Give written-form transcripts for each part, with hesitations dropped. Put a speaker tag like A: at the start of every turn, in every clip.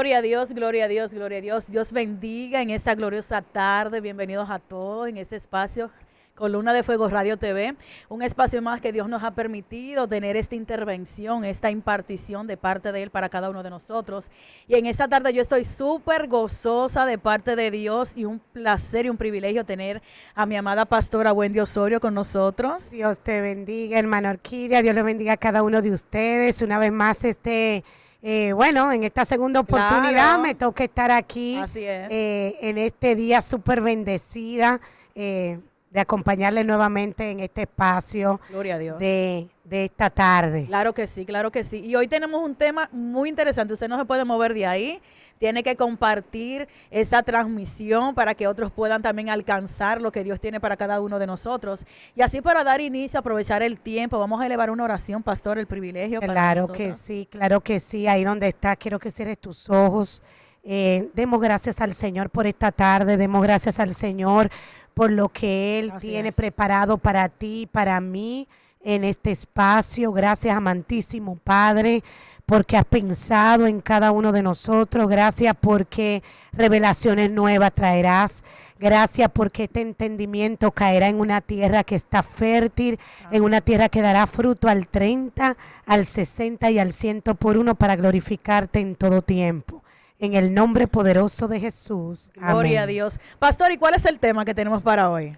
A: Gloria a Dios, gloria a Dios, gloria a Dios. Dios bendiga en esta gloriosa tarde. Bienvenidos a todos en este espacio, Columna de Fuego Radio TV. Un espacio más que Dios nos ha permitido tener esta intervención, esta impartición de parte de Él para cada uno de nosotros. Y en esta tarde yo estoy súper gozosa de parte de Dios y un placer y un privilegio tener a mi amada pastora Wendy Osorio con nosotros.
B: Dios te bendiga, hermana Orquídea. Dios le bendiga a cada uno de ustedes. Una vez más, en esta segunda oportunidad
A: Claro.
B: me toca estar aquí.
A: Así es.
B: En este día súper bendecida de acompañarle nuevamente en este espacio
A: Gloria a Dios.
B: de esta tarde.
A: Claro que sí, claro que sí. Y hoy tenemos un tema muy interesante. Usted no se puede mover de ahí. Tiene que compartir esa transmisión para que otros puedan también alcanzar lo que Dios tiene para cada uno de nosotros. Y así para dar inicio, aprovechar el tiempo, vamos a elevar una oración, pastor, el privilegio para
B: Claro
A: nosotros.
B: que sí, claro que sí. Ahí donde estás, quiero que cierres tus ojos. Demos gracias al Señor por esta tarde. Demos gracias al Señor por lo que Él
A: Así
B: tiene
A: es.
B: preparado para ti, para mí, en este espacio. Gracias, amantísimo Padre, porque has pensado en cada uno de nosotros. Gracias porque revelaciones nuevas traerás. Gracias porque este entendimiento caerá en una tierra que está fértil, en una tierra que dará fruto al 30, al 60 y al 100 por uno para glorificarte en todo tiempo. En el nombre poderoso de Jesús.
A: Gloria
B: Amén.
A: a Dios. Pastor, ¿y cuál es el tema que tenemos para hoy?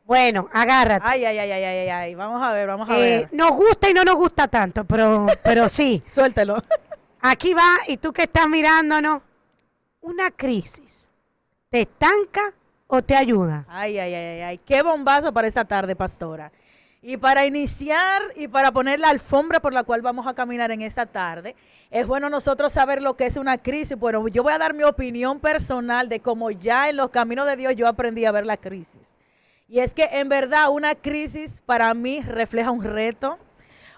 B: Bueno, agárrate.
A: Ay, ay, ay, ay, ay, ay. Vamos a ver, vamos a ver.
B: Nos gusta y no nos gusta tanto, pero sí.
A: Suéltelo.
B: Aquí va, y tú que estás mirándonos, una crisis. ¿Te estanca o te ayuda?
A: Ay, ay, ay, ay, ay. Qué bombazo para esta tarde, pastora. Y para iniciar y para poner la alfombra por la cual vamos a caminar en esta tarde, es bueno nosotros saber lo que es una crisis. Bueno, yo voy a dar mi opinión personal de cómo ya en los caminos de Dios yo aprendí a ver la crisis. Y es que en verdad una crisis para mí refleja un reto,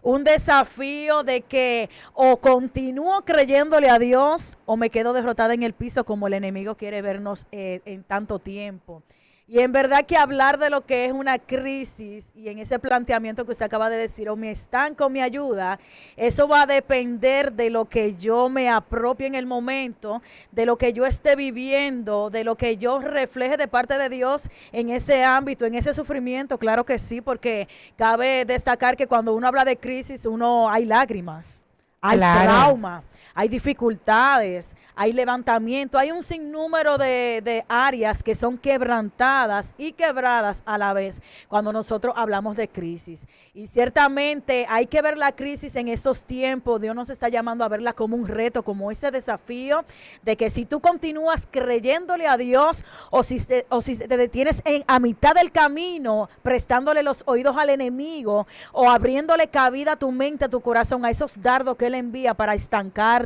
A: un desafío de que o continúo creyéndole a Dios o me quedo derrotada en el piso como el enemigo quiere vernos en tanto tiempo. Y en verdad que hablar de lo que es una crisis y en ese planteamiento que usted acaba de decir, o me estanco o me ayuda, eso va a depender de lo que yo me apropie en el momento, de lo que yo esté viviendo, de lo que yo refleje de parte de Dios en ese ámbito, en ese sufrimiento. Claro que sí, porque cabe destacar que cuando uno habla de crisis, hay lágrimas, hay
B: Claro.
A: trauma. Hay dificultades, hay levantamiento, hay un sinnúmero de áreas que son quebrantadas y quebradas a la vez cuando nosotros hablamos de crisis. Y ciertamente hay que ver la crisis en esos tiempos. Dios nos está llamando a verla como un reto, como ese desafío de que si tú continúas creyéndole a Dios o si te detienes a mitad del camino prestándole los oídos al enemigo o abriéndole cabida a tu mente, a tu corazón, a esos dardos que Él envía para estancarte,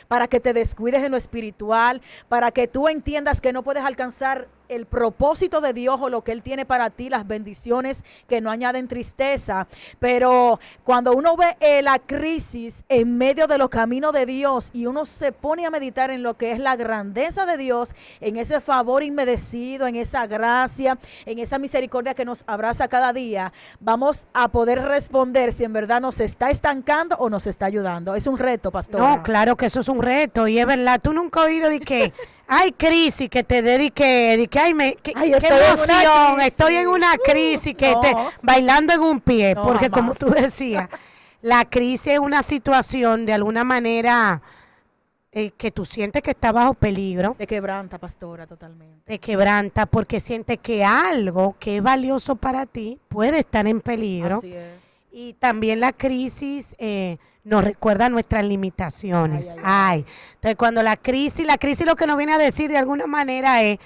A: para que te descuides en lo espiritual, para que tú entiendas que no puedes alcanzar el propósito de Dios o lo que Él tiene para ti, las bendiciones que no añaden tristeza. Pero cuando uno ve la crisis en medio de los caminos de Dios y uno se pone a meditar en lo que es la grandeza de Dios, en ese favor inmerecido, en esa gracia, en esa misericordia que nos abraza cada día, vamos a poder responder si en verdad nos está estancando o nos está ayudando. Es un reto, pastor.
B: No, claro que eso es un reto, y es verdad. Tú nunca has oído de que hay crisis, que te dedique, qué
A: estoy en una
B: emoción,
A: crisis.
B: estoy en una crisis, que
A: no.
B: te bailando en un pie,
A: No,
B: porque como
A: jamás.
B: tú decías, la crisis es una situación de alguna manera que tú sientes que está bajo peligro,
A: Te quebranta, pastora, totalmente.
B: te quebranta, porque sientes que algo que es valioso para ti puede estar en peligro.
A: Así es.
B: Y también la crisis nos recuerda nuestras limitaciones.
A: Ay.
B: Entonces cuando la crisis lo que nos viene a decir de alguna manera es,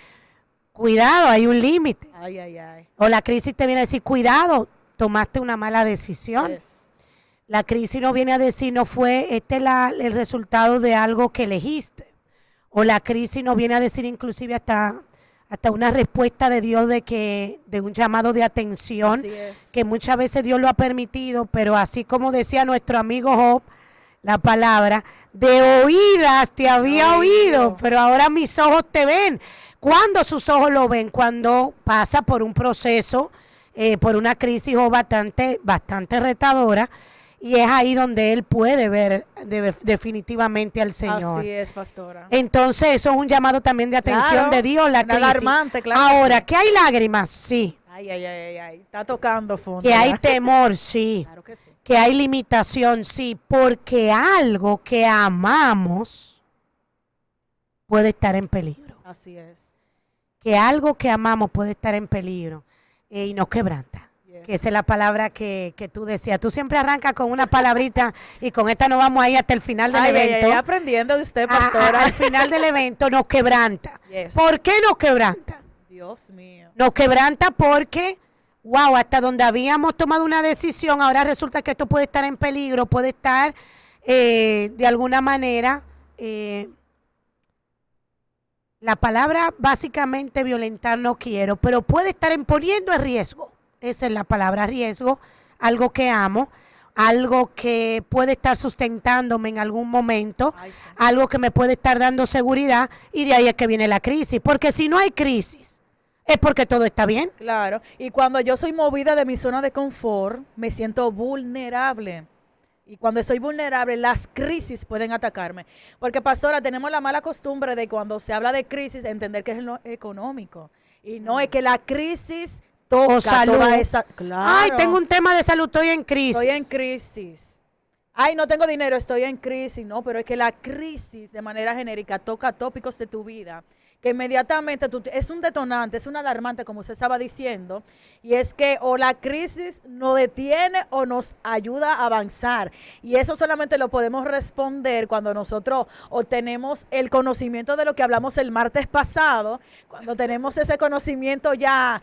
B: cuidado, hay un límite.
A: Ay, ay, ay.
B: O la crisis te viene a decir, cuidado, tomaste una mala decisión.
A: Yes.
B: La crisis nos viene a decir, no fue el resultado de algo que elegiste. O la crisis nos viene a decir inclusive hasta una respuesta de Dios de un llamado de atención,
A: Así es.
B: que muchas veces Dios lo ha permitido, pero así como decía nuestro amigo Job, la palabra, de oídas te había oído, pero ahora mis ojos te ven. ¿Cuándo sus ojos lo ven? Cuando pasa por un proceso, por una crisis bastante retadora, Y es ahí donde él puede ver definitivamente al Señor.
A: Así es, pastora.
B: Entonces, eso es un llamado también de atención de Dios, la crisis.
A: Alarmante, claro.
B: Ahora, ¿que hay lágrimas? Sí.
A: Ay, ay, ay, ay, está tocando fondo.
B: Que hay temor, sí.
A: Claro que sí.
B: Que hay limitación, sí. Porque algo que amamos puede estar en peligro.
A: Así es.
B: Que algo que amamos puede estar en peligro y nos quebranta. Que esa es la palabra que tú decías. Tú siempre arrancas con una palabrita y con esta nos vamos ahí hasta el final del evento.
A: Ay, aprendiendo de usted, pastora.
B: Al final del evento nos quebranta.
A: Yes.
B: ¿Por qué nos quebranta?
A: Dios mío.
B: Nos quebranta porque, wow, hasta donde habíamos tomado una decisión, ahora resulta que esto puede estar en peligro, puede estar de alguna manera, la palabra básicamente violentar no quiero, pero puede estar poniendo en riesgo. Esa es la palabra, riesgo, algo que amo, algo que puede estar sustentándome en algún momento, algo que me puede estar dando seguridad, y de ahí es que viene la crisis, porque si no hay crisis, es porque todo está bien.
A: Claro, y cuando yo soy movida de mi zona de confort, me siento vulnerable. Y cuando estoy vulnerable, las crisis pueden atacarme. Porque, pastora, tenemos la mala costumbre de cuando se habla de crisis, entender que es lo económico. Y no es que la crisis toca
B: salud.
A: toda esa... Claro.
B: Ay, tengo un tema de salud, estoy en crisis.
A: Estoy en crisis. Ay, no tengo dinero, estoy en crisis. No, pero es que la crisis de manera genérica toca tópicos de tu vida que inmediatamente es un detonante, es un alarmante, como usted estaba diciendo, y es que o la crisis nos detiene o nos ayuda a avanzar. Y eso solamente lo podemos responder cuando nosotros obtenemos el conocimiento de lo que hablamos el martes pasado, cuando tenemos ese conocimiento ya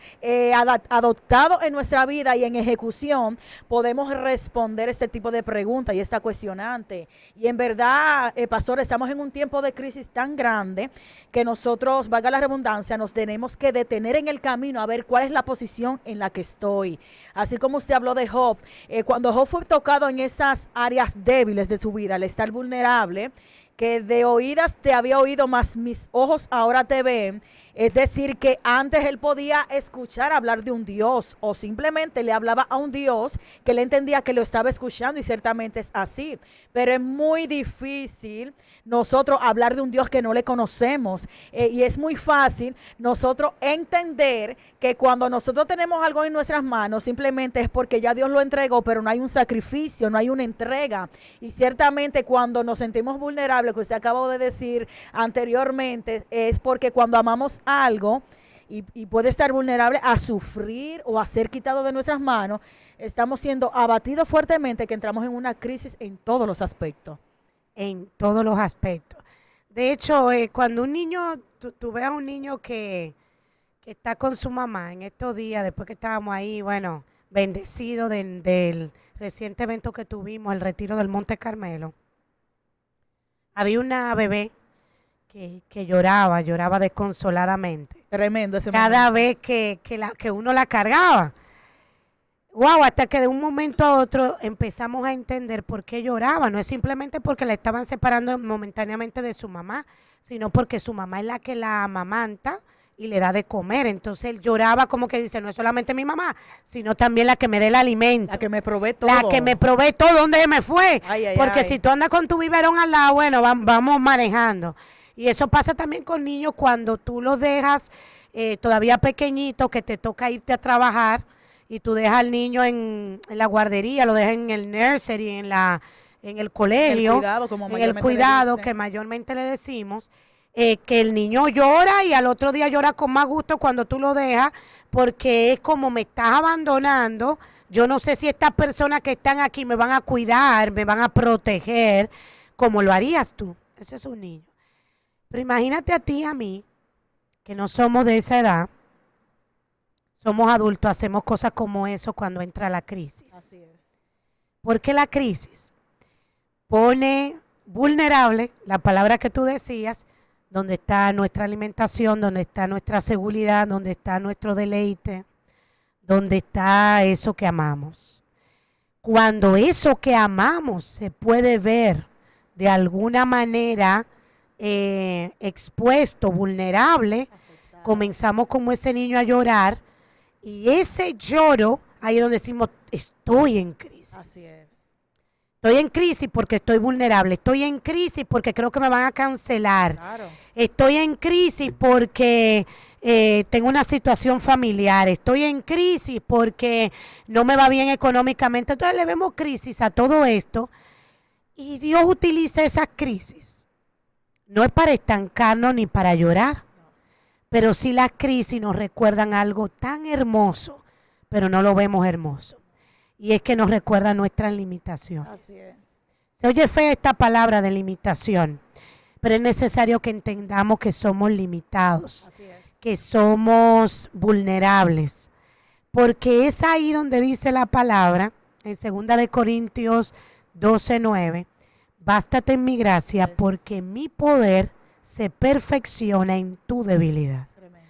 A: adoptado en nuestra vida y en ejecución, podemos responder este tipo de preguntas y esta cuestionante. Y en verdad, pastor, estamos en un tiempo de crisis tan grande que nosotros, valga la redundancia, nos tenemos que detener en el camino a ver cuál es la posición en la que estoy. Así como usted habló de Job, cuando Job fue tocado en esas áreas débiles de su vida, al estar vulnerable, que de oídas te había oído, mas mis ojos ahora te ven. Es decir, que antes él podía escuchar hablar de un Dios o simplemente le hablaba a un Dios que él entendía que lo estaba escuchando, y ciertamente es así. Pero es muy difícil nosotros hablar de un Dios que no le conocemos, y es muy fácil nosotros entender que cuando nosotros tenemos algo en nuestras manos simplemente es porque ya Dios lo entregó, pero no hay un sacrificio, no hay una entrega. Y ciertamente cuando nos sentimos vulnerables, que usted acabó de decir anteriormente, es porque cuando amamos algo y puede estar vulnerable a sufrir o a ser quitado de nuestras manos, estamos siendo abatidos fuertemente, que entramos en una crisis en todos los aspectos.
B: En todos los aspectos. De hecho, cuando un niño, tú ves a un niño que está con su mamá en estos días, después que estábamos ahí, bueno, bendecido del reciente evento que tuvimos, el retiro del Monte Carmelo, había una bebé que lloraba desconsoladamente.
A: Tremendo ese
B: cada
A: momento.
B: vez que uno la cargaba. Wow, hasta que de un momento a otro empezamos a entender por qué lloraba. No es simplemente porque la estaban separando momentáneamente de su mamá, sino porque su mamá es la que la amamanta y le da de comer. Entonces él lloraba como que dice, no es solamente mi mamá, sino también la que me dé el alimento.
A: La que me provee todo.
B: La que me provee todo. ¿Dónde se me fue?
A: Ay, ay,
B: porque
A: ay.
B: si tú andas con tu biberón al lado, bueno, vamos manejando. Y eso pasa también con niños cuando tú los dejas todavía pequeñitos, que te toca irte a trabajar, y tú dejas al niño en la guardería, lo dejas en el nursery, en el colegio,
A: en
B: el cuidado que mayormente le decimos, que el niño llora y al otro día llora con más gusto cuando tú lo dejas, porque es como me estás abandonando. Yo no sé si estas personas que están aquí me van a cuidar, me van a proteger, como lo harías tú. Ese es un niño. Pero imagínate a ti y a mí, que no somos de esa edad, somos adultos, hacemos cosas como eso cuando entra la crisis.
A: Así es.
B: Porque la crisis pone vulnerable, la palabra que tú decías, donde está nuestra alimentación, donde está nuestra seguridad, donde está nuestro deleite, donde está eso que amamos. Cuando eso que amamos se puede ver de alguna manera expuesto, vulnerable, comenzamos como ese niño a llorar, y ese lloro, ahí es donde decimos, estoy en crisis.
A: Así es.
B: Estoy en crisis porque estoy vulnerable. Estoy en crisis porque creo que me van a cancelar.
A: Claro.
B: Estoy en crisis porque tengo una situación familiar. Estoy en crisis porque no me va bien económicamente. Entonces le vemos crisis a todo esto. Y Dios utiliza esas crisis. No es para estancarnos ni para llorar. Pero sí las crisis nos recuerdan algo tan hermoso, pero no lo vemos hermoso. Y es que nos recuerda nuestras limitaciones.
A: Así es.
B: Se oye fea esta palabra de limitación, pero es necesario que entendamos que somos limitados,
A: Así es.
B: que somos vulnerables, porque es ahí donde dice la palabra, en 2 de Corintios 12:9, bástate en mi gracia,
A: Yes.
B: porque mi poder se perfecciona en tu debilidad.
A: Tremendo.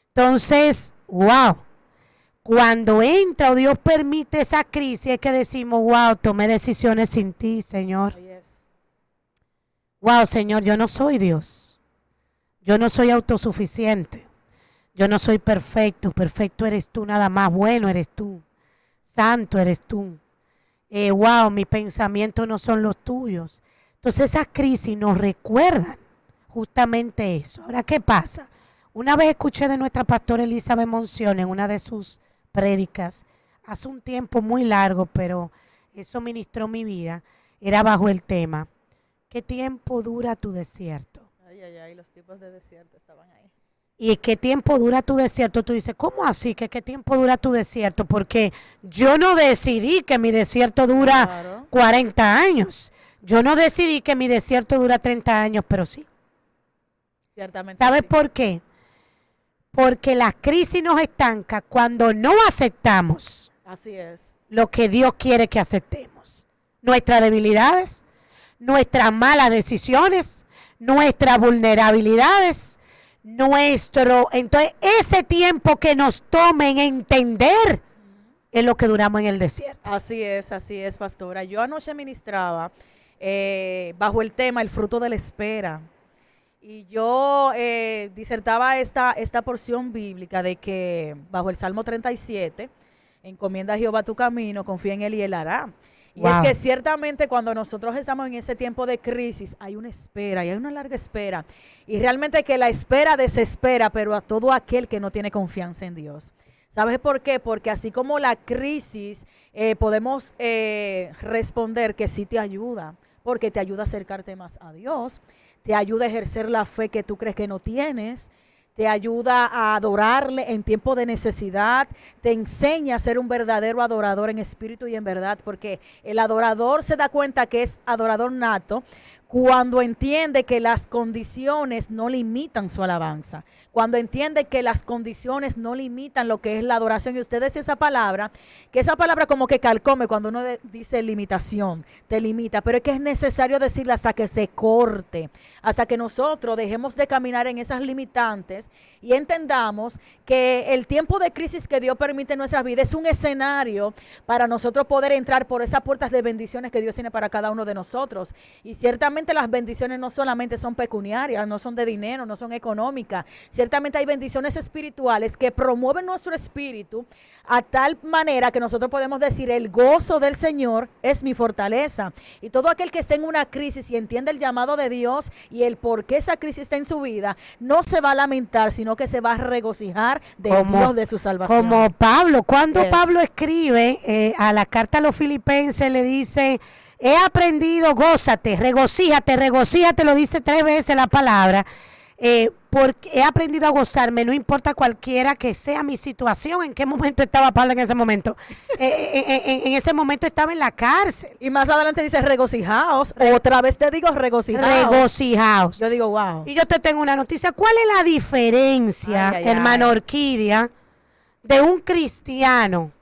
B: Entonces, wow. Cuando entra o Dios permite esa crisis, es que decimos, wow, tomé decisiones sin ti, Señor.
A: Oh, yes.
B: Wow, Señor, yo no soy Dios. Yo no soy autosuficiente. Yo no soy perfecto. Perfecto eres tú, nada más. Bueno eres tú. Santo eres tú. Wow, mis pensamientos no son los tuyos. Entonces esas crisis nos recuerdan justamente eso. Ahora, ¿qué pasa? Una vez escuché de nuestra pastora Elizabeth Monción en una de sus prédicas, hace un tiempo muy largo, pero eso ministró mi vida, era bajo el tema, ¿qué tiempo dura tu desierto?
A: Ay, los tipos de desierto estaban ahí.
B: ¿Y qué tiempo dura tu desierto? Tú dices, ¿cómo así? ¿Que qué tiempo dura tu desierto? Porque yo no decidí que mi desierto dura
A: Claro.
B: 40 años. Yo no decidí que mi desierto dura 30 años, pero sí.
A: Ciertamente.
B: ¿Sabes
A: sí.
B: por qué? Porque la crisis nos estanca cuando no aceptamos
A: Así es.
B: lo que Dios quiere que aceptemos. Nuestras debilidades, nuestras malas decisiones, nuestras vulnerabilidades, entonces ese tiempo que nos tome en entender es lo que duramos en el desierto.
A: Así es, pastora. Yo anoche ministraba bajo el tema el fruto de la espera. Y yo disertaba esta porción bíblica de que bajo el Salmo 37, encomienda a Jehová tu camino, confía en él y él hará. Y
B: Wow.
A: es que ciertamente cuando nosotros estamos en ese tiempo de crisis hay una espera y hay una larga espera. Y realmente que la espera desespera, pero a todo aquel que no tiene confianza en Dios. ¿Sabes por qué? Porque así como la crisis podemos responder que sí te ayuda, porque te ayuda a acercarte más a Dios, te ayuda a ejercer la fe que tú crees que no tienes, te ayuda a adorarle en tiempo de necesidad, te enseña a ser un verdadero adorador en espíritu y en verdad, porque el adorador se da cuenta que es adorador nato cuando entiende que las condiciones no limitan su alabanza, cuando entiende que las condiciones no limitan lo que es la adoración. Y usted dice esa palabra, que esa palabra como que calcome cuando uno dice limitación, te limita, pero es que es necesario decirla hasta que se corte, hasta que nosotros dejemos de caminar en esas limitantes y entendamos que el tiempo de crisis que Dios permite en nuestras vidas es un escenario para nosotros poder entrar por esas puertas de bendiciones que Dios tiene para cada uno de nosotros. Y ciertamente las bendiciones no solamente son pecuniarias, no son de dinero, no son económicas. Ciertamente hay bendiciones espirituales que promueven nuestro espíritu a tal manera que nosotros podemos decir, el gozo del Señor es mi fortaleza. Y todo aquel que esté en una crisis y entiende el llamado de Dios y el por qué esa crisis está en su vida, no se va a lamentar, sino que se va a regocijar del Dios de su salvación.
B: Como Pablo, cuando
A: Yes.
B: Pablo escribe a la carta a los filipenses, le dice, he aprendido, gózate, regocíjate, lo dice 3 veces la palabra, porque he aprendido a gozarme, no importa cualquiera que sea mi situación. ¿En qué momento estaba Pablo en ese momento? En ese momento estaba en la cárcel.
A: Y más adelante dice regocijaos. Otra vez te digo regocijaos.
B: Regocijaos.
A: Yo digo, wow.
B: Y yo te tengo una noticia. ¿Cuál es la diferencia,
A: Ay, ay,
B: hermano
A: ay.
B: Orquídea, de un cristiano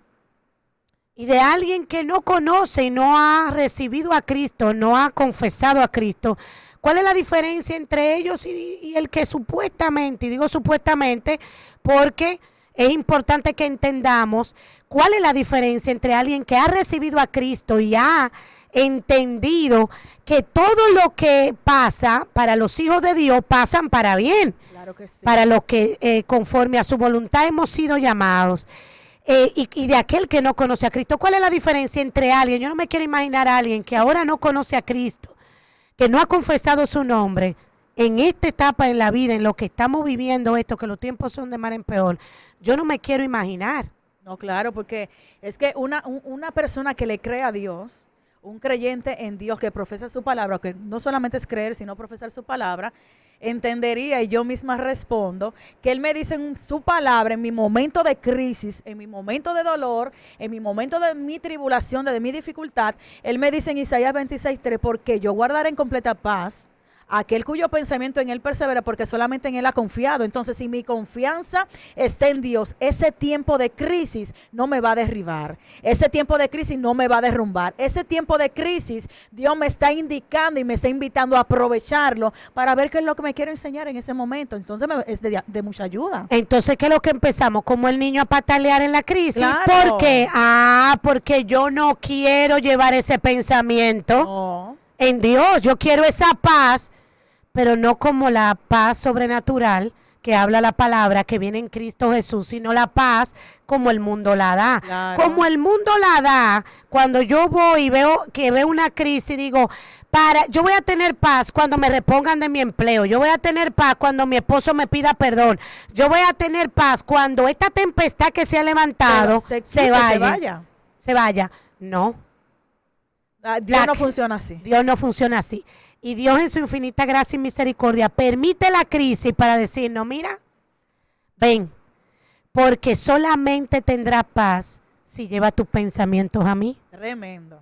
B: y de alguien que no conoce y no ha recibido a Cristo, no ha confesado a Cristo? ¿Cuál es la diferencia entre ellos y el que supuestamente, y digo supuestamente porque es importante que entendamos cuál es la diferencia entre alguien que ha recibido a Cristo y ha entendido que todo lo que pasa para los hijos de Dios pasan para bien,
A: Claro que sí.
B: para los que conforme a su voluntad hemos sido llamados? y de aquel que no conoce a Cristo. ¿Cuál es la diferencia entre alguien? Yo no me quiero imaginar a alguien que ahora no conoce a Cristo, que no ha confesado su nombre en esta etapa en la vida, en lo que estamos viviendo esto, que los tiempos son de mal en peor. Yo no me quiero imaginar.
A: No, claro, porque es que una persona que le cree a Dios, un creyente en Dios que profesa su palabra, que no solamente es creer, sino profesar su palabra, entendería, y yo misma respondo, que Él me dice en su palabra, en mi momento de crisis, en mi momento de dolor, en mi momento de mi tribulación, de mi dificultad, Él me dice en Isaías 26:3, porque yo guardaré en completa paz aquel cuyo pensamiento en Él persevera, porque solamente en Él ha confiado. Entonces, si mi confianza está en Dios, ese tiempo de crisis no me va a derribar. Ese tiempo de crisis no me va a derrumbar. Ese tiempo de crisis, Dios me está indicando y me está invitando a aprovecharlo para ver qué es lo que me quiere enseñar en ese momento. Entonces, es de mucha ayuda.
B: Entonces, ¿qué es lo que empezamos? Como el niño a patalear en la crisis.
A: Claro.
B: ¿Por qué? Porque yo no quiero llevar ese pensamiento en Dios. Yo quiero esa paz, pero no como la paz sobrenatural que habla la palabra, que viene en Cristo Jesús, sino la paz como el mundo la da.
A: Claro.
B: Como el mundo la da, cuando yo voy y veo una crisis, digo, yo voy a tener paz cuando me repongan de mi empleo, yo voy a tener paz cuando mi esposo me pida perdón, yo voy a tener paz cuando esta tempestad que se ha levantado se vaya. No.
A: Dios no funciona así.
B: Dios no funciona así. Y Dios en su infinita gracia y misericordia permite la crisis para decirnos, mira, ven, porque solamente tendrás paz si llevas tus pensamientos a mí.
A: Tremendo.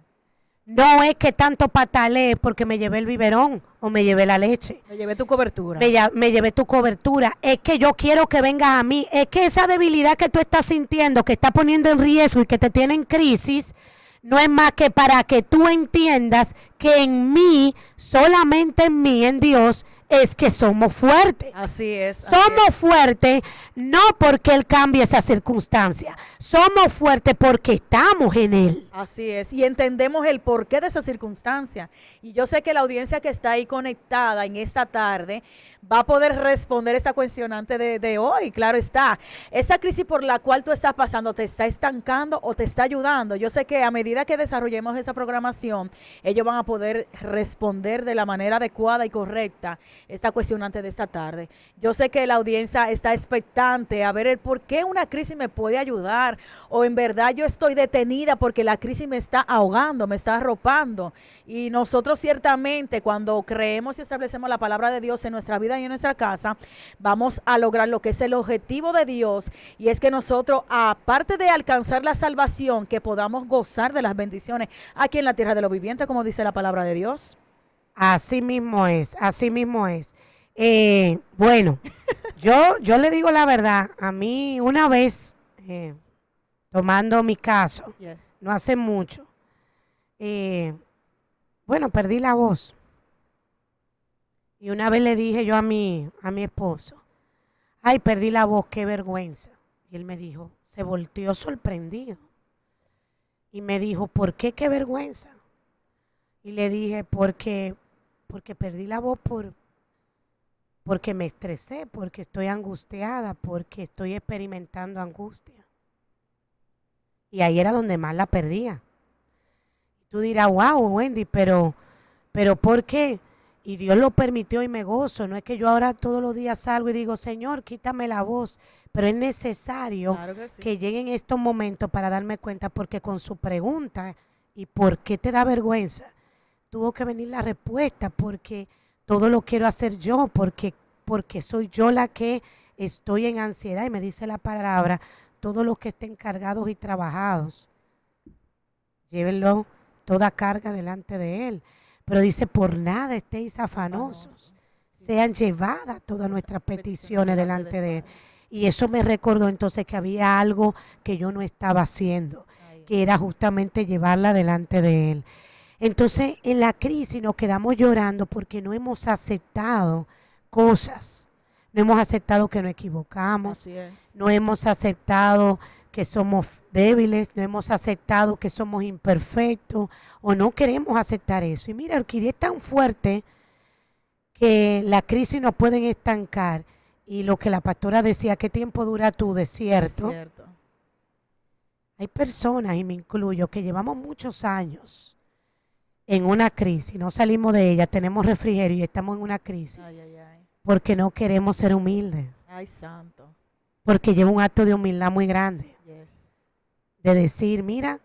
B: No es que tanto patalee porque me llevé el biberón o me llevé la leche.
A: Me llevé tu cobertura.
B: Me llevé tu cobertura. Es que yo quiero que vengas a mí. Es que esa debilidad que tú estás sintiendo, que está poniendo en riesgo y que te tiene en crisis, no es más que para que tú entiendas que en mí, solamente en mí, en Dios, es que somos fuertes.
A: Así es.
B: Somos fuertes no porque Él cambie esa circunstancia. Somos fuertes porque estamos en Él.
A: Así es. Y entendemos el porqué de esa circunstancia. Y yo sé que la audiencia que está ahí conectada en esta tarde va a poder responder esta cuestionante de hoy. Claro está. Esa crisis por la cual tú estás pasando, ¿te está estancando o te está ayudando? Yo sé que a medida que desarrollemos esa programación, ellos van a poder responder de la manera adecuada y correcta esta cuestionante de esta tarde. Yo sé que la audiencia está expectante a ver el por qué una crisis me puede ayudar, o en verdad yo estoy detenida porque la crisis me está ahogando, me está arropando. Y nosotros ciertamente, cuando creemos y establecemos la palabra de Dios en nuestra vida y en nuestra casa, vamos a lograr lo que es el objetivo de Dios, y es que nosotros, aparte de alcanzar la salvación, que podamos gozar de las bendiciones aquí en la tierra de los vivientes, como dice la palabra de Dios.
B: Así mismo es, así mismo es. Bueno, yo le digo la verdad, a mí una vez, tomando mi caso, no hace mucho, bueno, perdí la voz. Y una vez le dije yo a mi esposo, ay, perdí la voz, qué vergüenza. Y él me dijo, se volteó sorprendido. Y me dijo, ¿por qué qué vergüenza? Y le dije, porque perdí la voz porque me estresé, porque estoy angustiada, porque estoy experimentando angustia. Y ahí era donde más la perdía. Tú dirás, wow, Wendy, pero ¿por qué? Y Dios lo permitió y me gozo. No es que yo ahora todos los días salgo y digo, Señor, quítame la voz. Pero es necesario que lleguen estos momentos para darme cuenta, porque con su pregunta, ¿y por qué te da vergüenza? Tuvo que venir la respuesta, porque todo lo quiero hacer yo, porque soy yo la que estoy en ansiedad. Y me dice la palabra, todos los que estén cargados y trabajados, llévenlo toda carga delante de Él. Pero dice, por nada estéis afanosos, sean llevadas todas nuestras peticiones delante de Él. Y eso me recordó entonces que había algo que yo no estaba haciendo, que era justamente llevarla delante de Él. Entonces, en la crisis nos quedamos llorando porque no hemos aceptado cosas. No hemos aceptado que nos equivocamos. No hemos aceptado que somos débiles. No hemos aceptado que somos imperfectos. O no queremos aceptar eso. Y mira, Orquídea es tan fuerte que la crisis nos pueden estancar. Y lo que la pastora decía, ¿qué tiempo dura tu desierto? Hay personas, y me incluyo, que llevamos muchos años en una crisis, no salimos de ella, tenemos refrigerio y estamos en una crisis
A: Ay, ay, ay.
B: porque no queremos ser humildes,
A: Ay, santo.
B: porque lleva un acto de humildad muy grande,
A: Yes.
B: de decir, mira,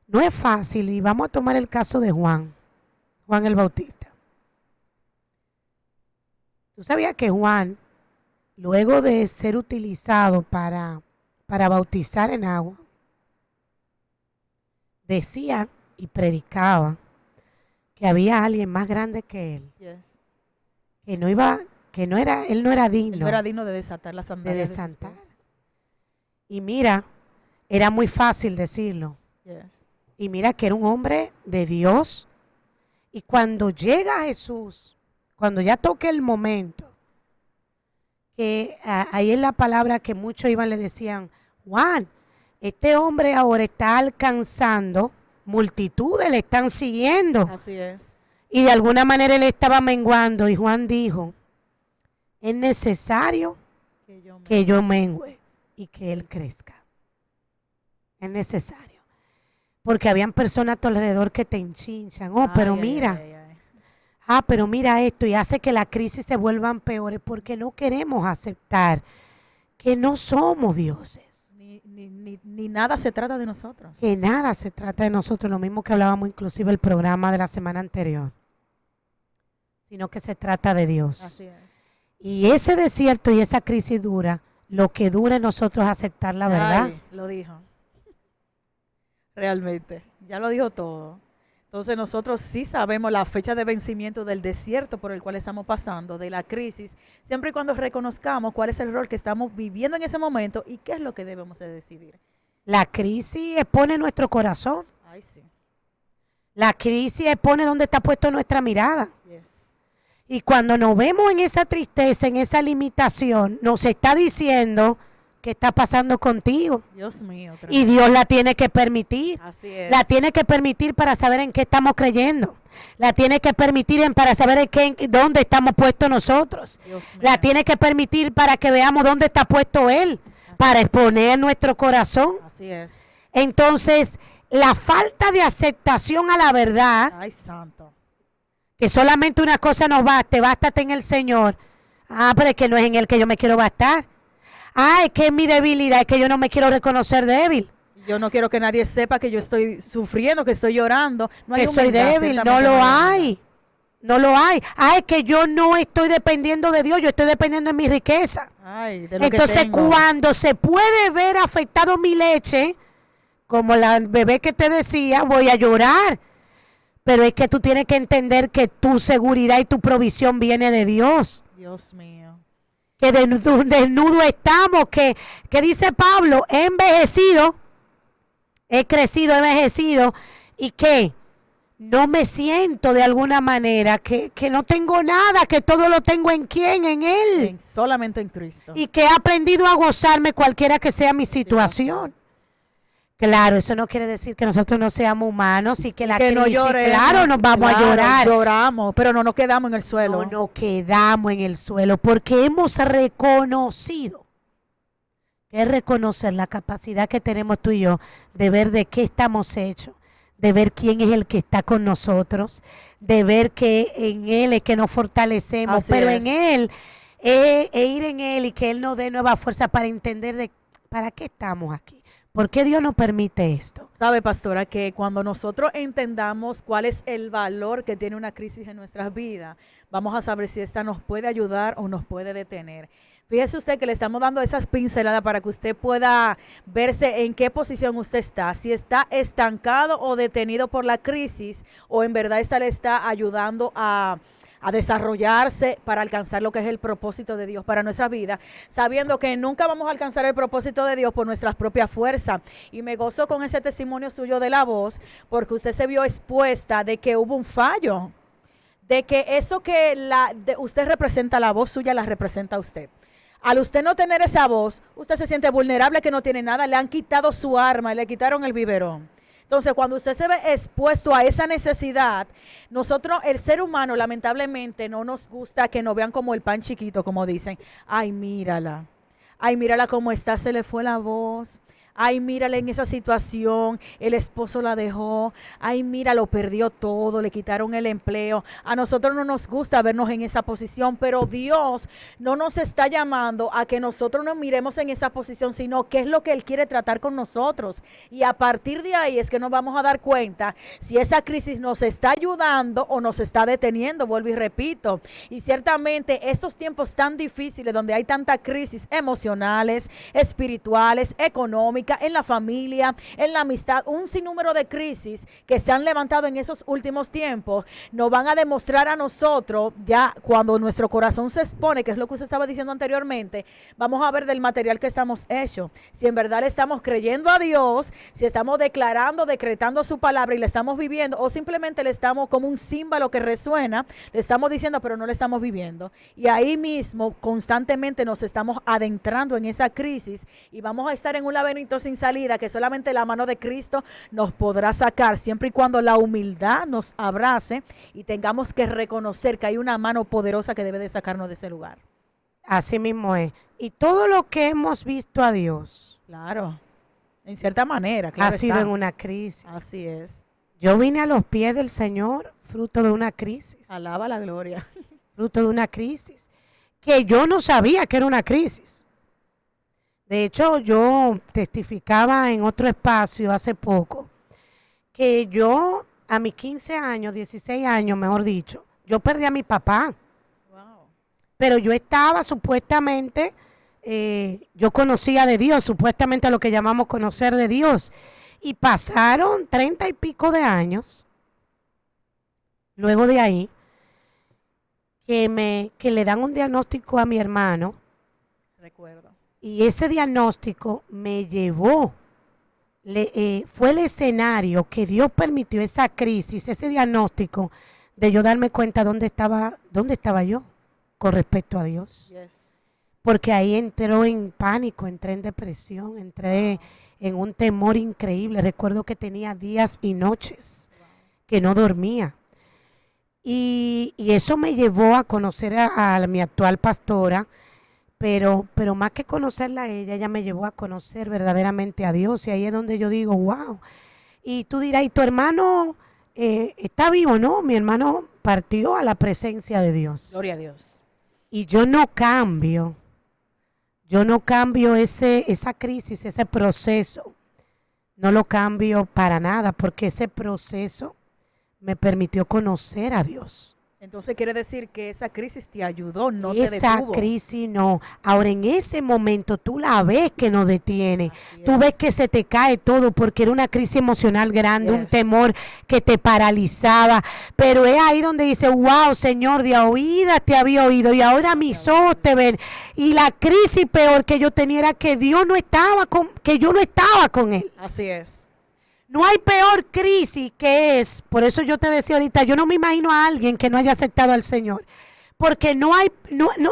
B: no es fácil, y vamos a tomar el caso de Juan el Bautista. ¿Tú sabías que Juan, luego de ser utilizado para bautizar en agua, decía y predicaba que había alguien más grande que él,
A: Yes.
B: que no iba, que no era, él no era
A: Él
B: digno
A: no era digno de desatar las sandalias de sus
B: desatar.
A: pies.
B: Y mira, era muy fácil decirlo.
A: Yes.
B: Y mira que era un hombre de Dios. Y cuando llega Jesús, cuando ya toque el momento, que ahí es la palabra que muchos iban, le decían, Juan, este hombre ahora está alcanzando, multitudes le están siguiendo.
A: Así es.
B: Y de alguna manera él estaba menguando. Y Juan dijo, es necesario que yo mengüe y que él crezca. Es necesario. Porque habían personas a tu alrededor que te enchinchan. Oh, pero
A: Ay, ay,
B: mira.
A: ay, ay.
B: Ah, pero mira esto, y hace que la crisis se vuelvan peores porque no queremos aceptar que no somos dioses.
A: Ni nada se trata de nosotros.
B: Que nada se trata de nosotros, lo mismo que hablábamos inclusive el programa de la semana anterior. Sino que se trata de Dios.
A: Así es.
B: Y ese desierto y esa crisis dura, lo que dura es nosotros aceptar la verdad.
A: Ay, lo dijo. Realmente, ya lo dijo todo. Entonces nosotros sí sabemos la fecha de vencimiento del desierto por el cual estamos pasando, de la crisis, siempre y cuando reconozcamos cuál es el rol que estamos viviendo en ese momento y qué es lo que debemos de decidir.
B: La crisis expone nuestro corazón.
A: Ay, sí.
B: La crisis expone dónde está puesta nuestra mirada.
A: Yes.
B: Y cuando nos vemos en esa tristeza, en esa limitación, nos está diciendo qué está pasando contigo.
A: Dios mío.
B: Y Dios la tiene que permitir.
A: Así es.
B: La tiene que permitir para saber en qué estamos creyendo. La tiene que permitir para saber dónde estamos puestos nosotros.
A: Dios mío.
B: La tiene que permitir para que veamos dónde está puesto Él, para exponer nuestro corazón.
A: Así es.
B: Entonces, la falta de aceptación a la verdad,
A: Ay, santo.
B: que solamente una cosa nos basta, bástate en el Señor. Ah, pero es que no es en Él que yo me quiero bastar. Ah, es que es mi debilidad, es que yo no me quiero reconocer débil.
A: Yo no quiero que nadie sepa que yo estoy sufriendo, que estoy llorando. No hay
B: Que soy
A: humildad,
B: débil, no
A: ciertamente
B: lo
A: hay.
B: hay. No lo hay. Ah, es que yo no estoy dependiendo de Dios, yo estoy dependiendo de mi riqueza.
A: Ay, de lo
B: Entonces,
A: que tengo.
B: cuando se puede ver afectado mi leche, como la bebé que te decía, voy a llorar. Pero es que tú tienes que entender que tu seguridad y tu provisión viene de Dios.
A: Dios mío.
B: Que desnudo estamos, que dice Pablo, he envejecido, he crecido, he envejecido, y que no me siento de alguna manera, que no tengo nada, que todo lo tengo en quién, en Él.
A: Solamente en Cristo.
B: Y que he aprendido a gozarme cualquiera que sea mi situación. Claro, eso no quiere decir que nosotros no seamos humanos y que la
A: que
B: crisis,
A: no lloremos,
B: claro, nos vamos a llorar.
A: Lloramos, pero no nos quedamos en el suelo.
B: No nos quedamos en el suelo porque hemos reconocido. Es reconocer la capacidad que tenemos tú y yo de ver de qué estamos hechos, de ver quién es el que está con nosotros, de ver que en Él es que nos fortalecemos,
A: Así
B: pero
A: es.
B: en Él, e ir en Él y que Él nos dé nueva fuerza para entender de para qué estamos aquí. ¿Por qué Dios nos permite esto?
A: Sabe, pastora, que cuando nosotros entendamos cuál es el valor que tiene una crisis en nuestras vidas, vamos a saber si esta nos puede ayudar o nos puede detener. Fíjese usted que le estamos dando esas pinceladas para que usted pueda verse en qué posición usted está, si está estancado o detenido por la crisis, o en verdad esta le está ayudando a desarrollarse para alcanzar lo que es el propósito de Dios para nuestra vida, sabiendo que nunca vamos a alcanzar el propósito de Dios por nuestras propias fuerzas. Y me gozo con ese testimonio suyo de la voz, porque usted se vio expuesta de que hubo un fallo, de que eso que usted representa, la voz suya la representa usted. Al usted no tener esa voz, usted se siente vulnerable, que no tiene nada, le han quitado su arma, le quitaron el biberón. Entonces, cuando usted se ve expuesto a esa necesidad, nosotros, el ser humano, lamentablemente, no nos gusta que nos vean como el pan chiquito, como dicen. Ay, mírala cómo está, se le fue la voz. Ay, mírale en esa situación, el esposo la dejó, ay, mira, lo perdió todo, le quitaron el empleo. A nosotros no nos gusta vernos en esa posición, pero Dios no nos está llamando a que nosotros nos miremos en esa posición, sino qué es lo que Él quiere tratar con nosotros. Y a partir de ahí es que nos vamos a dar cuenta si esa crisis nos está ayudando o nos está deteniendo, vuelvo y repito. Y ciertamente estos tiempos tan difíciles donde hay tanta crisis emocionales, espirituales, económicas, en la familia, en la amistad, un sinnúmero de crisis que se han levantado en esos últimos tiempos, nos van a demostrar a nosotros, ya cuando nuestro corazón se expone, que es lo que usted estaba diciendo anteriormente, vamos a ver del material que estamos hechos. Si en verdad le estamos creyendo a Dios, si estamos declarando, decretando su palabra y le estamos viviendo, o simplemente le estamos como un símbolo que resuena, le estamos diciendo, pero no le estamos viviendo. Y ahí mismo, constantemente nos estamos adentrando en esa crisis y vamos a estar en un laberinto sin salida que solamente la mano de Cristo nos podrá sacar, siempre y cuando la humildad nos abrace y tengamos que reconocer que hay una mano poderosa que debe de sacarnos de ese lugar.
B: Así mismo es. Y todo lo que hemos visto a Dios,
A: claro, en cierta manera, claro,
B: ha sido en una crisis.
A: Así es.
B: Yo vine a los pies del Señor fruto de una crisis.
A: Alaba la gloria.
B: Fruto de una crisis que yo no sabía que era una crisis. De hecho, yo testificaba en otro espacio hace poco que yo a mis 15 años, 16 años, mejor dicho, yo perdí a mi papá. Wow. Pero yo estaba supuestamente, yo conocía de Dios, supuestamente lo que llamamos conocer de Dios. Y pasaron 30 y pico de años, luego de ahí, que le dan un diagnóstico a mi hermano.
A: Recuerdo.
B: Y ese diagnóstico me llevó, fue el escenario que Dios permitió esa crisis, ese diagnóstico, de yo darme cuenta dónde estaba yo con respecto a Dios. Yes. Porque ahí entró en pánico, entré en depresión, entré en un temor increíble. Recuerdo que tenía días y noches que no dormía. Y eso me llevó a conocer a mi actual pastora, pero más que conocerla a ella me llevó a conocer verdaderamente a Dios. Y ahí es donde yo digo, wow. Y tú dirás, ¿y tu hermano está vivo? No, mi hermano partió a la presencia de Dios.
A: Gloria a Dios.
B: Y yo no cambio esa crisis, ese proceso. No lo cambio para nada, porque ese proceso me permitió conocer a Dios.
A: Entonces quiere decir que esa crisis te ayudó, no te detuvo.
B: Esa crisis no. Ahora en ese momento tú la ves que no detiene. Tú ves que se te cae todo porque era una crisis emocional grande, un temor que te paralizaba. Pero es ahí donde dice, wow, Señor, de oídas te había oído y ahora mis ojos te ven. Y la crisis peor que yo tenía era que yo no estaba con Él.
A: Así es.
B: No hay peor crisis que es, por eso yo te decía ahorita, yo no me imagino a alguien que no haya aceptado al Señor, porque no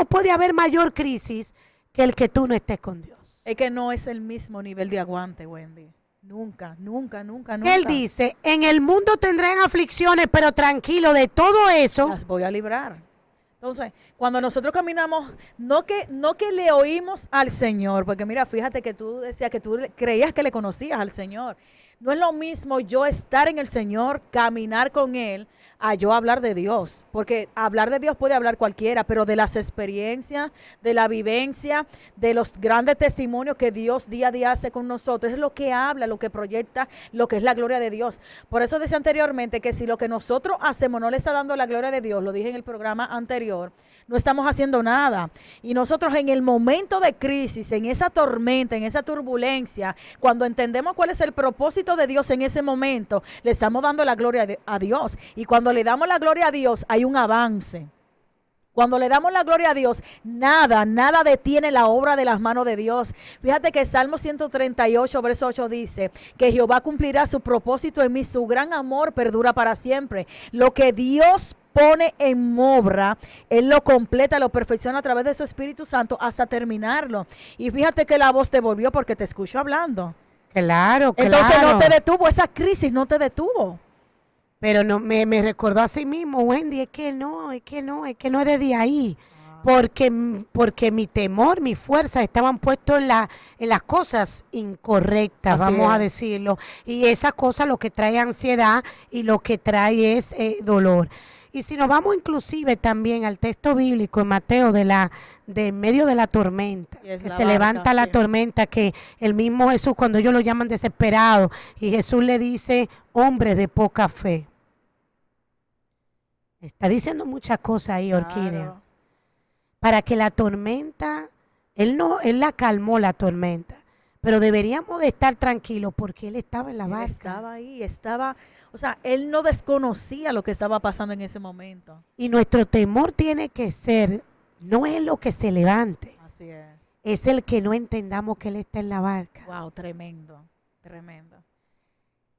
B: puede haber mayor crisis que el que tú no estés con Dios.
A: Es que no es el mismo nivel de aguante, Wendy. Nunca.
B: Él dice, en el mundo tendrán aflicciones, pero tranquilo, de todo eso
A: las voy a librar. Entonces, cuando nosotros caminamos, no que le oímos al Señor, porque mira, fíjate que tú decías que tú creías que le conocías al Señor. No es lo mismo yo estar en el Señor, caminar con Él, a yo hablar de Dios. Porque hablar de Dios puede hablar cualquiera, pero de las experiencias, de la vivencia, de los grandes testimonios que Dios día a día hace con nosotros, es lo que habla, lo que proyecta, lo que es la gloria de Dios. Por eso decía anteriormente que si lo que nosotros hacemos no le está dando la gloria de Dios, lo dije en el programa anterior, no estamos haciendo nada. Y nosotros en el momento de crisis, en esa tormenta, en esa turbulencia, cuando entendemos cuál es el propósito de Dios en ese momento, le estamos dando la gloria a Dios. Y cuando le damos la gloria a Dios, hay un avance. Cuando le damos la gloria a Dios, nada detiene la obra de las manos de Dios. Fíjate que Salmo 138, verso 8 dice que Jehová cumplirá su propósito en mí, su gran amor perdura para siempre. Lo que Dios pone en obra, Él lo completa, lo perfecciona a través de su Espíritu Santo hasta terminarlo. Y fíjate que la voz te volvió porque te escucho hablando.
B: Claro.
A: Entonces no te detuvo, esa crisis no te detuvo.
B: Pero no me recordó a sí mismo, Wendy, es que no es desde ahí. porque mi temor, mi fuerza estaban puestos en las cosas incorrectas,
A: Así
B: vamos a
A: es.
B: decirlo. Y esa cosa lo que trae ansiedad y lo que trae es dolor. Y si nos vamos inclusive también al texto bíblico en Mateo de en medio de la tormenta,
A: Y es
B: que
A: la
B: se
A: barca,
B: levanta la
A: sí.
B: tormenta, que el mismo Jesús, cuando ellos lo llaman desesperado, y Jesús le dice, hombres de poca fe. Está diciendo muchas cosas ahí, Orquídea.
A: Claro.
B: Para que la tormenta, él la calmó la tormenta, pero deberíamos de estar tranquilos porque él estaba en la
A: Él
B: barca.
A: estaba ahí, o sea, él no desconocía lo que estaba pasando en ese momento.
B: Y nuestro temor tiene que ser, no es lo que se levante,
A: Así
B: es el que no entendamos que él está en la barca.
A: Wow, tremendo, tremendo.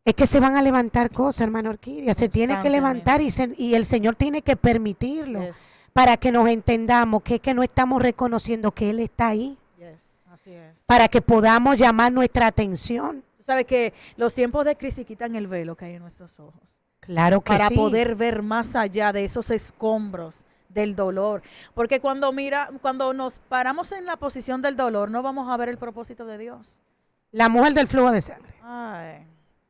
B: Es que se van a levantar cosas, hermano Orquídea, se tiene que levantar y el Señor tiene que permitirlo
A: Yes,
B: para que nos entendamos que es que no estamos reconociendo que Él está ahí,
A: yes, así es.
B: para que podamos llamar nuestra atención.
A: Tú sabes que los tiempos de crisis quitan el velo que hay en nuestros ojos
B: Claro que
A: para
B: sí.
A: poder ver más allá de esos escombros del dolor. Porque cuando nos paramos en la posición del dolor, no vamos a ver el propósito de Dios.
B: La mujer del flujo de sangre.
A: Ay,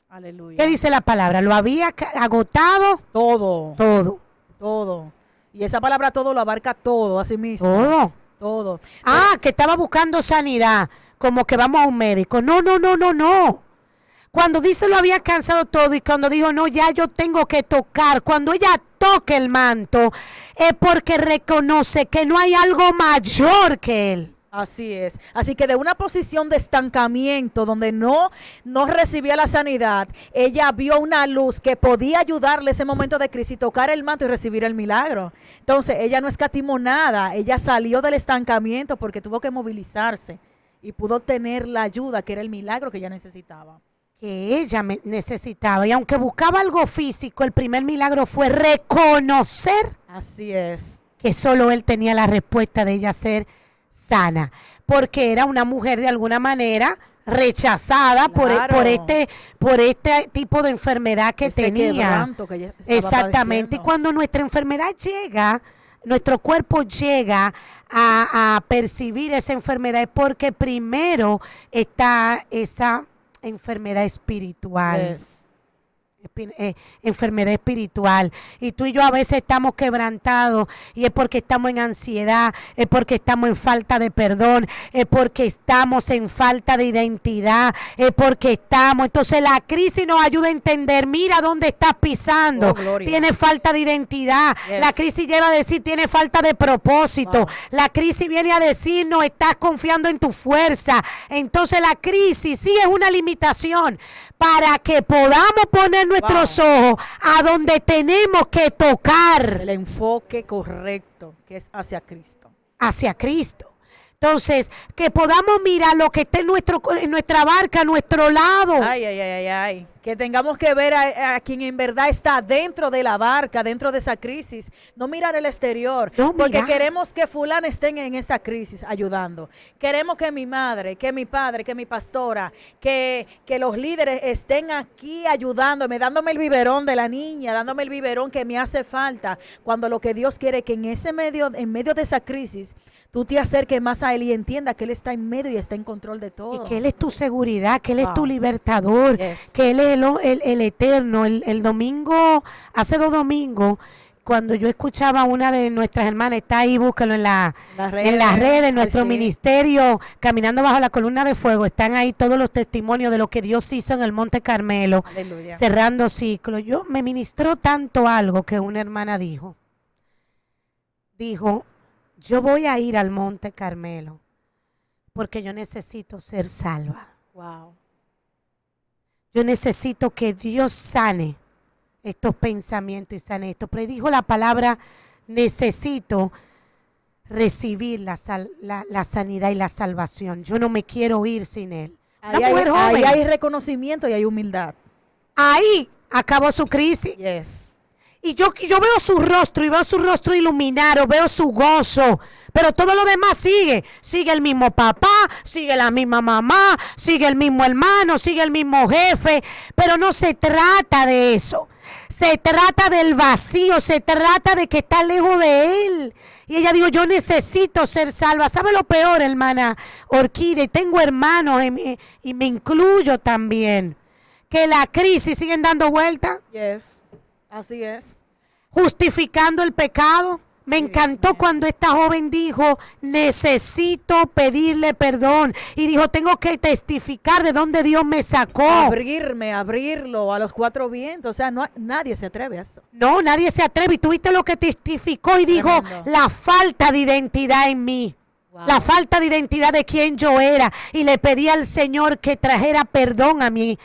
A: aleluya.
B: ¿Qué dice la palabra? Lo había agotado
A: Todo,
B: todo.
A: todo. Y esa palabra todo lo abarca todo, así mismo.
B: Todo.
A: Todo.
B: Ah, que estaba buscando sanidad, como que vamos a un médico. No, no, no, no, no. Cuando dice lo había cansado todo y cuando dijo, no, ya yo tengo que tocar, cuando ella toca el manto, es porque reconoce que no hay algo mayor que él.
A: Así es. Así que de una posición de estancamiento donde no recibía la sanidad, ella vio una luz que podía ayudarle ese momento de crisis, tocar el manto y recibir el milagro. Entonces ella no escatimó nada, ella salió del estancamiento porque tuvo que movilizarse y pudo tener la ayuda que era el milagro que ella necesitaba.
B: Que ella necesitaba. Y aunque buscaba algo físico, el primer milagro fue reconocer
A: Así es.
B: que solo él tenía la respuesta de ella ser sana, porque era una mujer de alguna manera rechazada
A: Claro.
B: por este tipo de enfermedad que
A: Ese
B: tenía.
A: quebranto que ella estaba
B: Exactamente. Y
A: padeciendo.
B: cuando nuestra enfermedad llega, nuestro cuerpo llega a percibir esa enfermedad, es porque primero está esa enfermedad espiritual.
A: Yes.
B: Enfermedad espiritual, y tú y yo a veces estamos quebrantados y es porque estamos en ansiedad, es porque estamos en falta de perdón, es porque estamos en falta de identidad, es porque entonces la crisis nos ayuda a entender, mira dónde estás pisando,
A: Oh, gloria.
B: tienes falta de identidad,
A: Yes.
B: la crisis lleva a decir tienes falta de propósito,
A: Wow.
B: la crisis viene a decir no estás confiando en tu fuerza, entonces la crisis sí es una limitación para que podamos poner nuestros ojos a donde tenemos que tocar
A: El enfoque correcto que es hacia Cristo.
B: hacia Cristo. Entonces, que podamos mirar lo que está en nuestra barca, a nuestro lado.
A: Ay, ay, ay, ay, ay. Que tengamos que ver a quien en verdad está dentro de la barca, dentro de esa crisis. No mirar el exterior.
B: No
A: porque
B: mirar.
A: queremos que fulano estén en esta crisis ayudando. Queremos que mi madre, que mi padre, que mi pastora, que los líderes estén aquí ayudándome, dándome el biberón de la niña, dándome el biberón que me hace falta. Cuando lo que Dios quiere es que en medio de esa crisis, tú te acerques más a Él y entienda que Él está en medio y está en control de todo.
B: Y que Él es tu seguridad, que Él es
A: Wow.
B: tu libertador,
A: Yes.
B: que Él es el eterno. El domingo, hace 2 domingos, cuando yo escuchaba a una de nuestras hermanas, está ahí, búscalo en las redes, en nuestro
A: Ay, sí.
B: ministerio, Caminando Bajo la Columna de Fuego, están ahí todos los testimonios de lo que Dios hizo en el Monte Carmelo,
A: Aleluya.
B: cerrando ciclos. Me ministró tanto algo que una hermana dijo, yo voy a ir al Monte Carmelo porque yo necesito ser salva.
A: Wow.
B: Yo necesito que Dios sane estos pensamientos y sane esto. Pero dijo la palabra, necesito recibir la sanidad y la salvación. Yo no me quiero ir sin Él. Una mujer joven.
A: Ahí hay reconocimiento y hay humildad.
B: Ahí acabó su crisis.
A: Yes.
B: Y yo veo su rostro y veo su rostro iluminado, veo su gozo, pero todo lo demás sigue. Sigue el mismo papá, sigue la misma mamá, sigue el mismo hermano, sigue el mismo jefe, pero no se trata de eso. Se trata del vacío, se trata de que está lejos de él. Y ella dijo, yo necesito ser salva. ¿Sabe lo peor, hermana Orquídea? Tengo hermanos y me incluyo también, que la crisis siguen dando vuelta.
A: Yes, así es.
B: Justificando el pecado. Me encantó cuando esta joven dijo, necesito pedirle perdón. Y dijo, tengo que testificar de dónde Dios me sacó.
A: Abrirlo a los cuatro vientos. O sea, nadie se atreve a eso.
B: No, nadie se atreve. Y tuviste lo que testificó y dijo, la falta de identidad en mí. Wow. La falta de identidad de quién yo era. Y le pedí al Señor que trajera perdón a mí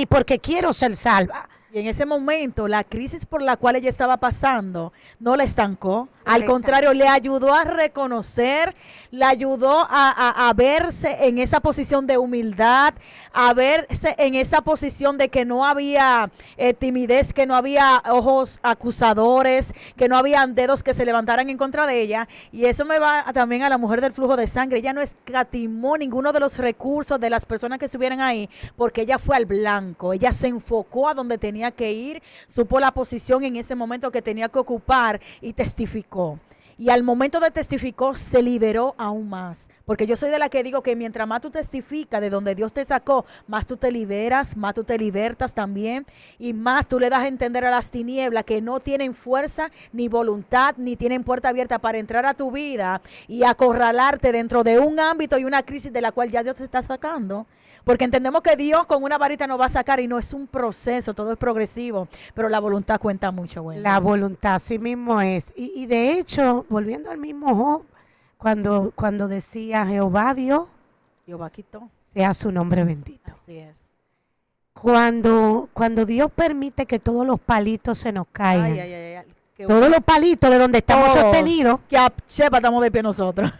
B: porque quiero ser salva.
A: Y en ese momento, la crisis por la cual ella estaba pasando no la estancó. Al contrario, le ayudó a reconocer, le ayudó a verse en esa posición de humildad, a verse en esa posición de que no había timidez, que no había ojos acusadores, que no habían dedos que se levantaran en contra de ella. Y eso me va también a la mujer del flujo de sangre. Ella no escatimó ninguno de los recursos de las personas que estuvieran ahí, porque ella fue al blanco. Ella se enfocó a donde tenía que ir, supo la posición en ese momento que tenía que ocupar y testificó. Y al momento de testificó, se liberó aún más. Porque yo soy de la que digo que mientras más tú testificas de donde Dios te sacó, más tú te liberas, más tú te libertas también. Y más tú le das a entender a las tinieblas que no tienen fuerza, ni voluntad, ni tienen puerta abierta para entrar a tu vida y acorralarte dentro de un ámbito y una crisis de la cual ya Dios te está sacando. Porque entendemos que Dios con una varita nos va a sacar y no es un proceso, todo es progresivo, pero la voluntad cuenta mucho. Bueno.
B: La voluntad, sí mismo es. Y de hecho, volviendo al mismo Job, cuando decía Jehová Dios,
A: Jehová quitó,
B: sea su nombre bendito.
A: Así es.
B: Cuando Dios permite que todos los palitos se nos caigan,
A: todos
B: los palitos de donde estamos sostenidos,
A: que a chepa estamos de pie nosotros.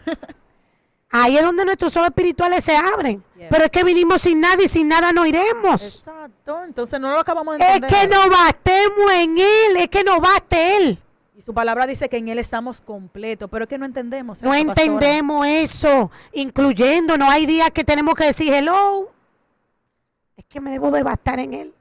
B: Ahí es donde nuestros ojos espirituales se abren. Yes. Pero es que vinimos sin nada y sin nada no iremos.
A: Exacto. Entonces no lo acabamos de entender.
B: Es que no bastemos en Él. Es que no baste Él.
A: Y su palabra dice que en Él estamos completos. Pero es que no entendemos.
B: No entendemos eso. Incluyéndonos. Hay días que tenemos que decir, hello. Es que me debo de bastar en Él.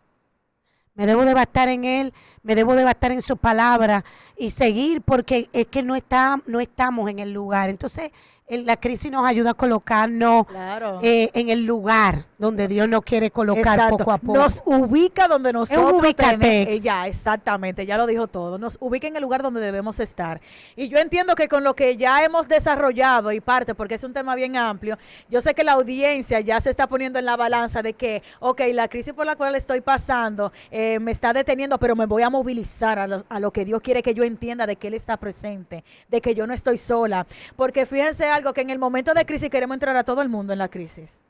B: Me debo de bastar en Él. Me debo de bastar en su palabra. Y seguir porque es que no estamos en el lugar. Entonces la crisis nos ayuda a colocarnos en el lugar donde Dios nos quiere colocar. Exacto. Poco a poco.
A: Nos ubica donde nosotros
B: tenemos.
A: Ya, exactamente, ya lo dijo todo. Nos ubica en el lugar donde debemos estar. Y yo entiendo que con lo que ya hemos desarrollado y parte, porque es un tema bien amplio, yo sé que la audiencia ya se está poniendo en la balanza de que, ok, la crisis por la cual estoy pasando me está deteniendo, pero me voy a movilizar a lo que Dios quiere que yo entienda de que Él está presente, de que yo no estoy sola. Porque fíjense algo, que en el momento de crisis queremos entrar a todo el mundo en la crisis.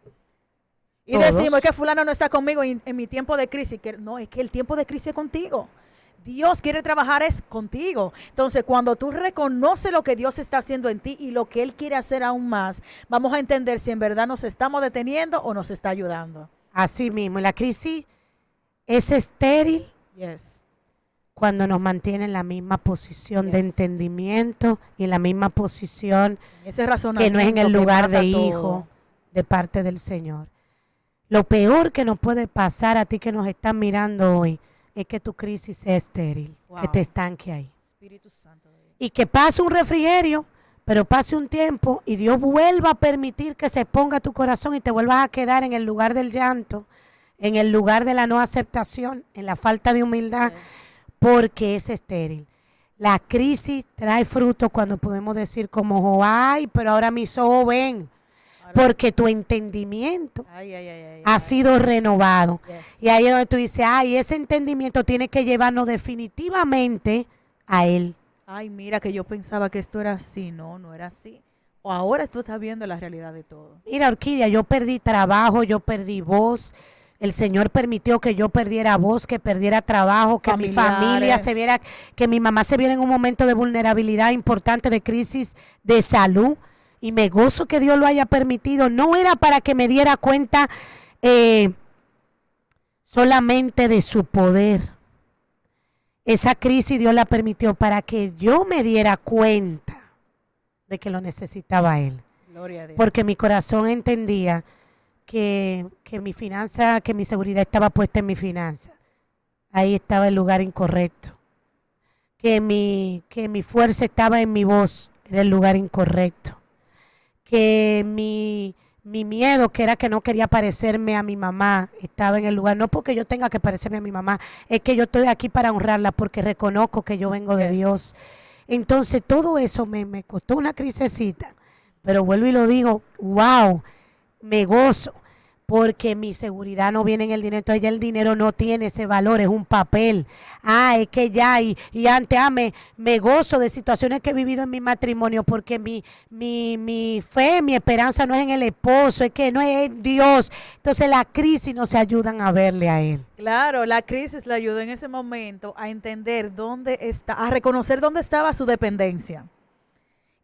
A: Y ¿todos? Decimos que fulano no está conmigo en mi tiempo de crisis. No, es que el tiempo de crisis es contigo. Dios quiere trabajar es contigo. Entonces, cuando tú reconoces lo que Dios está haciendo en ti y lo que Él quiere hacer aún más, vamos a entender si en verdad nos estamos deteniendo o nos está ayudando.
B: Así mismo, la crisis es estéril.
A: Yes.
B: Cuando nos mantiene en la misma posición de entendimiento y en la misma posición
A: ese
B: que no es en el lugar de hijo de parte del Señor. Lo peor que nos puede pasar a ti que nos estás mirando hoy es que tu crisis sea estéril, que te estanque ahí.
A: Espíritu Santo de Dios.
B: Y que pase un refrigerio, pero pase un tiempo y Dios vuelva a permitir que se ponga tu corazón y te vuelvas a quedar en el lugar del llanto, en el lugar de la no aceptación, en la falta de humildad. Yes. Porque es estéril. La crisis trae fruto cuando podemos decir como, ay, pero ahora mis ojos ven. Porque tu entendimiento ha sido renovado. Yes. Y ahí es donde tú dices, ay, ese entendimiento tiene que llevarnos definitivamente a Él.
A: Ay, mira que yo pensaba que esto era así. No, no era así. O ahora tú estás viendo la realidad de todo.
B: Mira, Orquídea, yo perdí trabajo, yo perdí voz. El Señor permitió que yo perdiera voz, que perdiera trabajo, que mi familia se viera, que mi mamá se viera en un momento de vulnerabilidad importante, de crisis de salud. Y me gozo que Dios lo haya permitido. No era para que me diera cuenta solamente de su poder. Esa crisis Dios la permitió para que yo me diera cuenta de que lo necesitaba a Él.
A: Gloria a Dios.
B: Porque mi corazón entendía que mi finanza, que mi seguridad estaba puesta en mi finanza. Ahí estaba el lugar incorrecto. Que mi fuerza estaba en mi voz, era el lugar incorrecto. Que mi miedo, que era que no quería parecerme a mi mamá, estaba en el lugar. No porque yo tenga que parecerme a mi mamá, es que yo estoy aquí para honrarla porque reconozco que yo vengo de Dios. Entonces todo eso me costó una crisecita, pero vuelvo y lo digo, wow, me gozo. Porque mi seguridad no viene en el dinero. Entonces ya el dinero no tiene ese valor, es un papel. Es que ya, y antes me gozo de situaciones que he vivido en mi matrimonio, porque mi fe, mi esperanza no es en el esposo, es que no es en Dios. Entonces la crisis nos ayudan a verle a Él.
A: Claro, la crisis le ayudó en ese momento a entender dónde está, a reconocer dónde estaba su dependencia.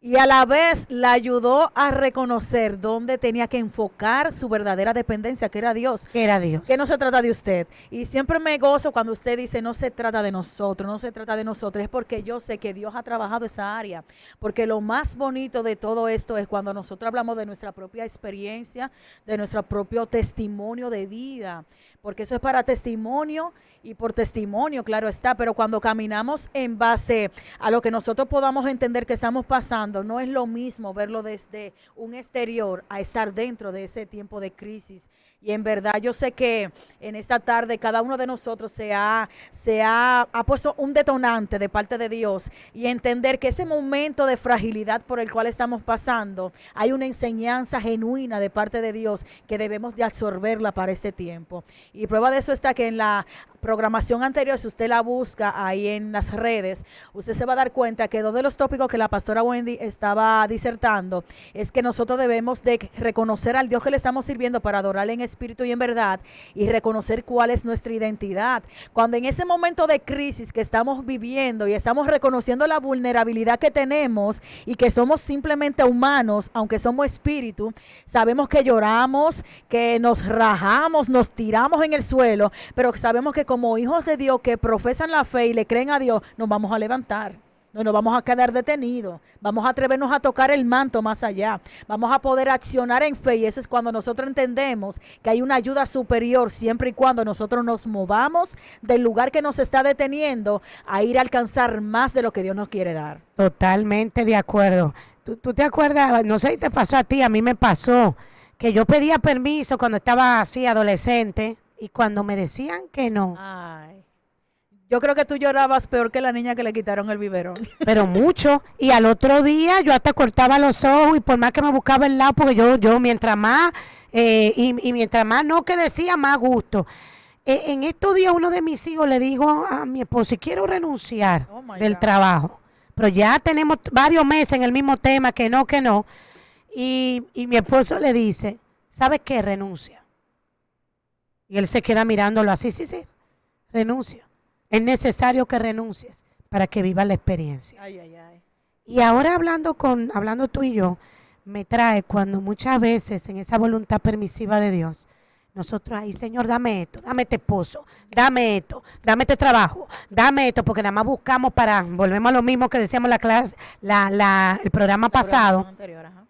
A: Y a la vez la ayudó a reconocer dónde tenía que enfocar su verdadera dependencia, que era Dios.
B: Que era Dios.
A: Que no se trata de usted. Y siempre me gozo cuando usted dice, no se trata de nosotros, no se trata de nosotros. Es porque yo sé que Dios ha trabajado esa área. Porque lo más bonito de todo esto es cuando nosotros hablamos de nuestra propia experiencia, de nuestro propio testimonio de vida. Porque eso es para testimonio y por testimonio, claro está. Pero cuando caminamos en base a lo que nosotros podamos entender que estamos pasando, no es lo mismo verlo desde un exterior a estar dentro de ese tiempo de crisis. Y en verdad yo sé que en esta tarde cada uno de nosotros se ha puesto un detonante de parte de Dios, y entender que ese momento de fragilidad por el cual estamos pasando, hay una enseñanza genuina de parte de Dios que debemos de absorberla para este tiempo. Y prueba de eso está que en la programación anterior, si usted la busca ahí en las redes, usted se va a dar cuenta que dos de los tópicos que la pastora Wendy estaba disertando es que nosotros debemos de reconocer al Dios que le estamos sirviendo para adorarle en espíritu y en verdad, y reconocer cuál es nuestra identidad. Cuando en ese momento de crisis que estamos viviendo y estamos reconociendo la vulnerabilidad que tenemos y que somos simplemente humanos, aunque somos espíritu, sabemos que lloramos, que nos rajamos, nos tiramos en el suelo, pero sabemos que como hijos de Dios que profesan la fe y le creen a Dios, nos vamos a levantar. No nos vamos a quedar detenidos, vamos a atrevernos a tocar el manto más allá, vamos a poder accionar en fe, y eso es cuando nosotros entendemos que hay una ayuda superior, siempre y cuando nosotros nos movamos del lugar que nos está deteniendo a ir a alcanzar más de lo que Dios nos quiere dar.
B: Totalmente de acuerdo. ¿Tú te acuerdas? No sé si te pasó a mí me pasó que yo pedía permiso cuando estaba así adolescente, y cuando me decían que no.
A: Ay. Yo creo que tú llorabas peor que la niña que le quitaron el biberón.
B: Pero mucho. Y al otro día yo hasta cortaba los ojos, y por más que me buscaba el lado, porque yo mientras más, y mientras más no que decía, más gusto. En estos días uno de mis hijos le dijo a mi esposo, si quiero renunciar del trabajo. Pero ya tenemos varios meses en el mismo tema, que no. Y mi esposo le dice, ¿sabes qué? Renuncia. Y él se queda mirándolo así, sí, renuncia. Es necesario que renuncies para que vivas la experiencia.
A: Ay.
B: Y ahora hablando tú y yo, me trae cuando muchas veces en esa voluntad permisiva de Dios, nosotros ahí, Señor, dame esto, dame este esposo, dame esto, dame este trabajo, dame esto, porque nada más buscamos volvemos a lo mismo que decíamos en la clase, el programa pasado.
A: Anterior, ajá.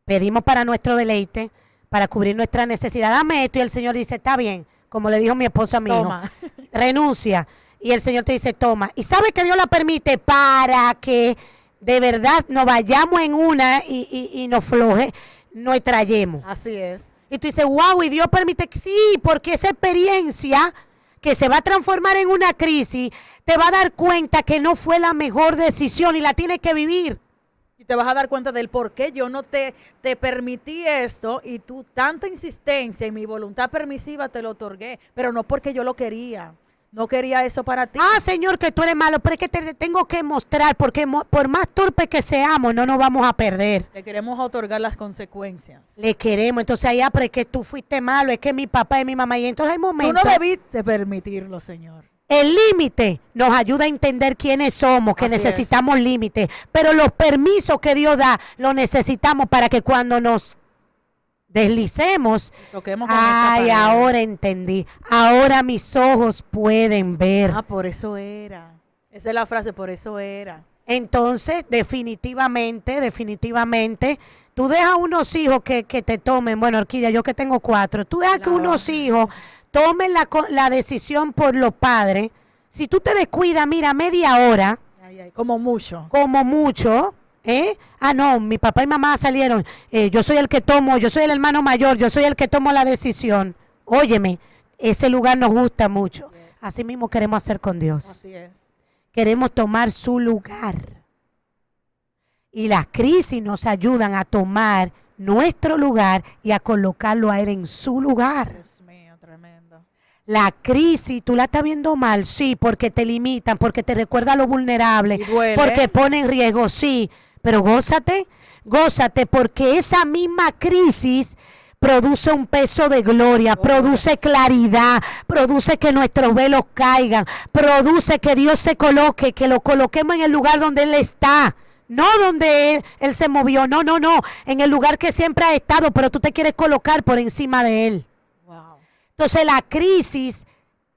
B: Pedimos para nuestro deleite, para cubrir nuestra necesidad, dame esto, y el Señor dice, está bien, como le dijo mi esposa a mi hijo, renuncia, y el Señor te dice, toma. Y sabe que Dios la permite para que de verdad nos vayamos en una y nos floje, nos trayemos.
A: Así es.
B: Y tú dices, wow, y Dios permite que sí, porque esa experiencia que se va a transformar en una crisis, te va a dar cuenta que no fue la mejor decisión y la tienes que vivir.
A: Y te vas a dar cuenta del por qué yo no te permití esto, y tú tanta insistencia y mi voluntad permisiva te lo otorgué, pero no porque yo lo quería. No quería eso para ti.
B: Señor, que tú eres malo, pero es que te tengo que mostrar, porque por más torpe que seamos, no nos vamos a perder.
A: Le queremos otorgar las consecuencias.
B: Le queremos. Entonces, pero es que tú fuiste malo, es que mi papá y mi mamá. Y entonces hay momentos.
A: Tú no debiste permitirlo, Señor.
B: El límite nos ayuda a entender quiénes somos, que necesitamos límites. Pero los permisos que Dios da, los necesitamos para que cuando nos deslicemos.
A: Choquemos con esa
B: Ay,
A: pared.
B: ahora entendí. Ahora mis ojos pueden ver.
A: Ah, por eso era. Esa es la frase, por eso era.
B: Entonces, definitivamente, tú dejas unos hijos que te tomen, bueno, Orquídea, yo que tengo 4, tú dejas que
A: Claro.
B: unos hijos tomen la decisión por los padres. Si tú te descuidas, mira, media hora,
A: Ay, ay, como mucho.
B: como mucho, ah, no, mi papá y mamá salieron, yo soy el que tomo, yo soy el hermano mayor, yo soy el que tomo la decisión. Óyeme, ese lugar nos gusta mucho.
A: Yes.
B: Así mismo queremos hacer con Dios.
A: Así es.
B: Queremos tomar su lugar. Y las crisis nos ayudan a tomar nuestro lugar y a colocarlo a Él en su lugar.
A: Dios mío, tremendo.
B: La crisis, ¿tú la estás viendo mal? Sí, porque te limitan, porque te recuerda lo vulnerable,
A: Y duele.
B: porque pone en riesgo, sí. Pero gózate, porque esa misma crisis produce un peso de gloria, produce claridad, produce que nuestros velos caigan, produce que Dios se coloque, que lo coloquemos en el lugar donde Él está. No donde él se movió, no, en el lugar que siempre ha estado, pero tú te quieres colocar por encima de Él.
A: Wow.
B: Entonces la crisis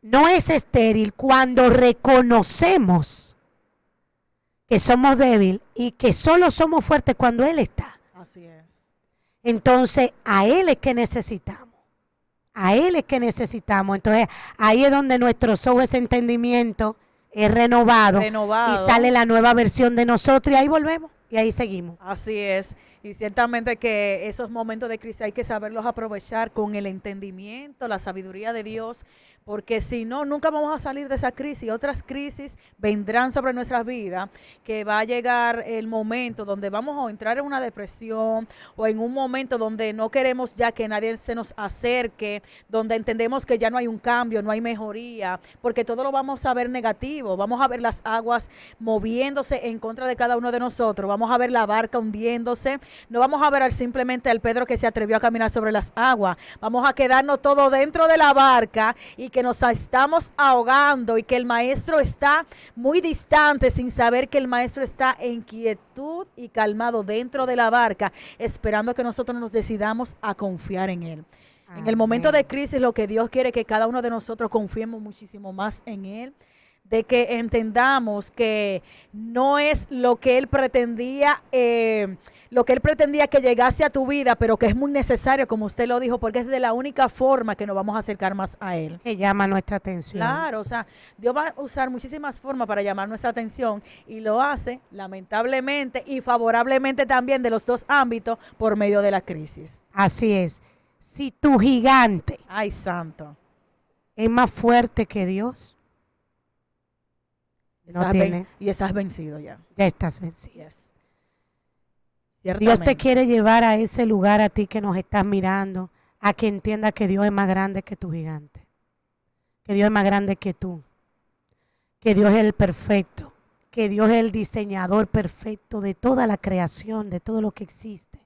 B: no es estéril cuando reconocemos que somos débiles y que solo somos fuertes cuando Él está.
A: Así es.
B: Entonces a Él es que necesitamos. A Él es que necesitamos. Entonces ahí es donde nuestro ojos, ese entendimiento es renovado y sale la nueva versión de nosotros y ahí volvemos y ahí seguimos.
A: Así es. Y ciertamente que esos momentos de crisis hay que saberlos aprovechar con el entendimiento, la sabiduría de Dios, porque si no, nunca vamos a salir de esa crisis. Otras crisis vendrán sobre nuestras vidas, que va a llegar el momento donde vamos a entrar en una depresión o en un momento donde no queremos ya que nadie se nos acerque, donde entendemos que ya no hay un cambio, no hay mejoría, porque todo lo vamos a ver negativo. Vamos a ver las aguas moviéndose en contra de cada uno de nosotros, vamos a ver la barca hundiéndose. No vamos a ver simplemente al Pedro que se atrevió a caminar sobre las aguas. Vamos a quedarnos todo dentro de la barca y que nos estamos ahogando y que el maestro está muy distante sin saber que el maestro está en quietud y calmado dentro de la barca, esperando que nosotros nos decidamos a confiar en Él. En el momento de crisis, lo que Dios quiere es que cada uno de nosotros confiemos muchísimo más en Él, de que entendamos que no es lo que Él pretendía que llegase a tu vida, pero que es muy necesario, como usted lo dijo, porque es de la única forma que nos vamos a acercar más a Él.
B: Que llama nuestra atención.
A: Claro, o sea, Dios va a usar muchísimas formas para llamar nuestra atención y lo hace, lamentablemente y favorablemente también de los dos ámbitos, por medio de la crisis.
B: Así es. Si tu gigante
A: Ay, santo.
B: es más fuerte que Dios, no tiene.
A: Y estás vencido ya.
B: Ya estás vencido.
A: Yes.
B: Dios te quiere llevar a ese lugar, a ti que nos estás mirando, a que entienda que Dios es más grande que tu gigante, que Dios es más grande que tú, que Dios es el perfecto, que Dios es el diseñador perfecto de toda la creación, de todo lo que existe,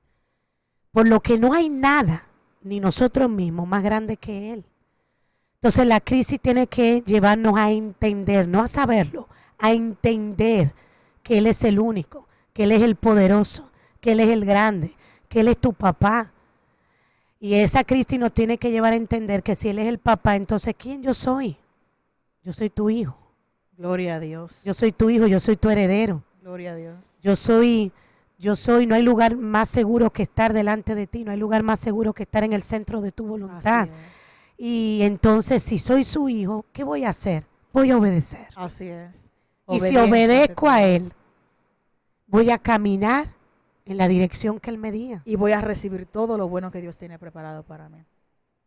B: por lo que no hay nada, ni nosotros mismos, más grande que Él. Entonces la crisis tiene que llevarnos a entender, no a saberlo, a entender que Él es el único, que Él es el poderoso, que Él es el grande, que Él es tu papá. Y esa crisis nos tiene que llevar a entender que si Él es el papá, entonces ¿quién yo soy? Yo soy tu hijo.
A: Gloria a Dios.
B: Yo soy tu hijo, yo soy tu heredero.
A: Gloria a Dios.
B: Yo soy, no hay lugar más seguro que estar delante de ti, no hay lugar más seguro que estar en el centro de tu voluntad.
A: Así es.
B: Y entonces si soy su hijo, ¿qué voy a hacer? Voy a obedecer.
A: Así es.
B: Y si obedezco a Él, voy a caminar en la dirección que Él me diga.
A: Y voy a recibir todo lo bueno que Dios tiene preparado para mí.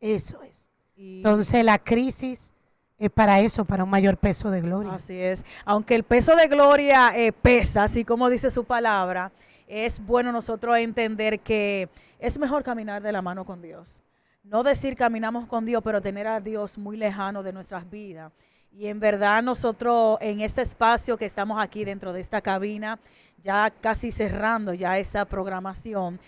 B: Eso es.
A: Y
B: Entonces la crisis es para eso, para un mayor peso de gloria.
A: así es. Aunque el peso de gloria pesa, así como dice su palabra, es bueno nosotros entender que es mejor caminar de la mano con Dios. No decir caminamos con Dios, pero tener a Dios muy lejano de nuestras vidas. Y en verdad nosotros en este espacio que estamos aquí dentro de esta cabina, ya casi cerrando ya esa programación,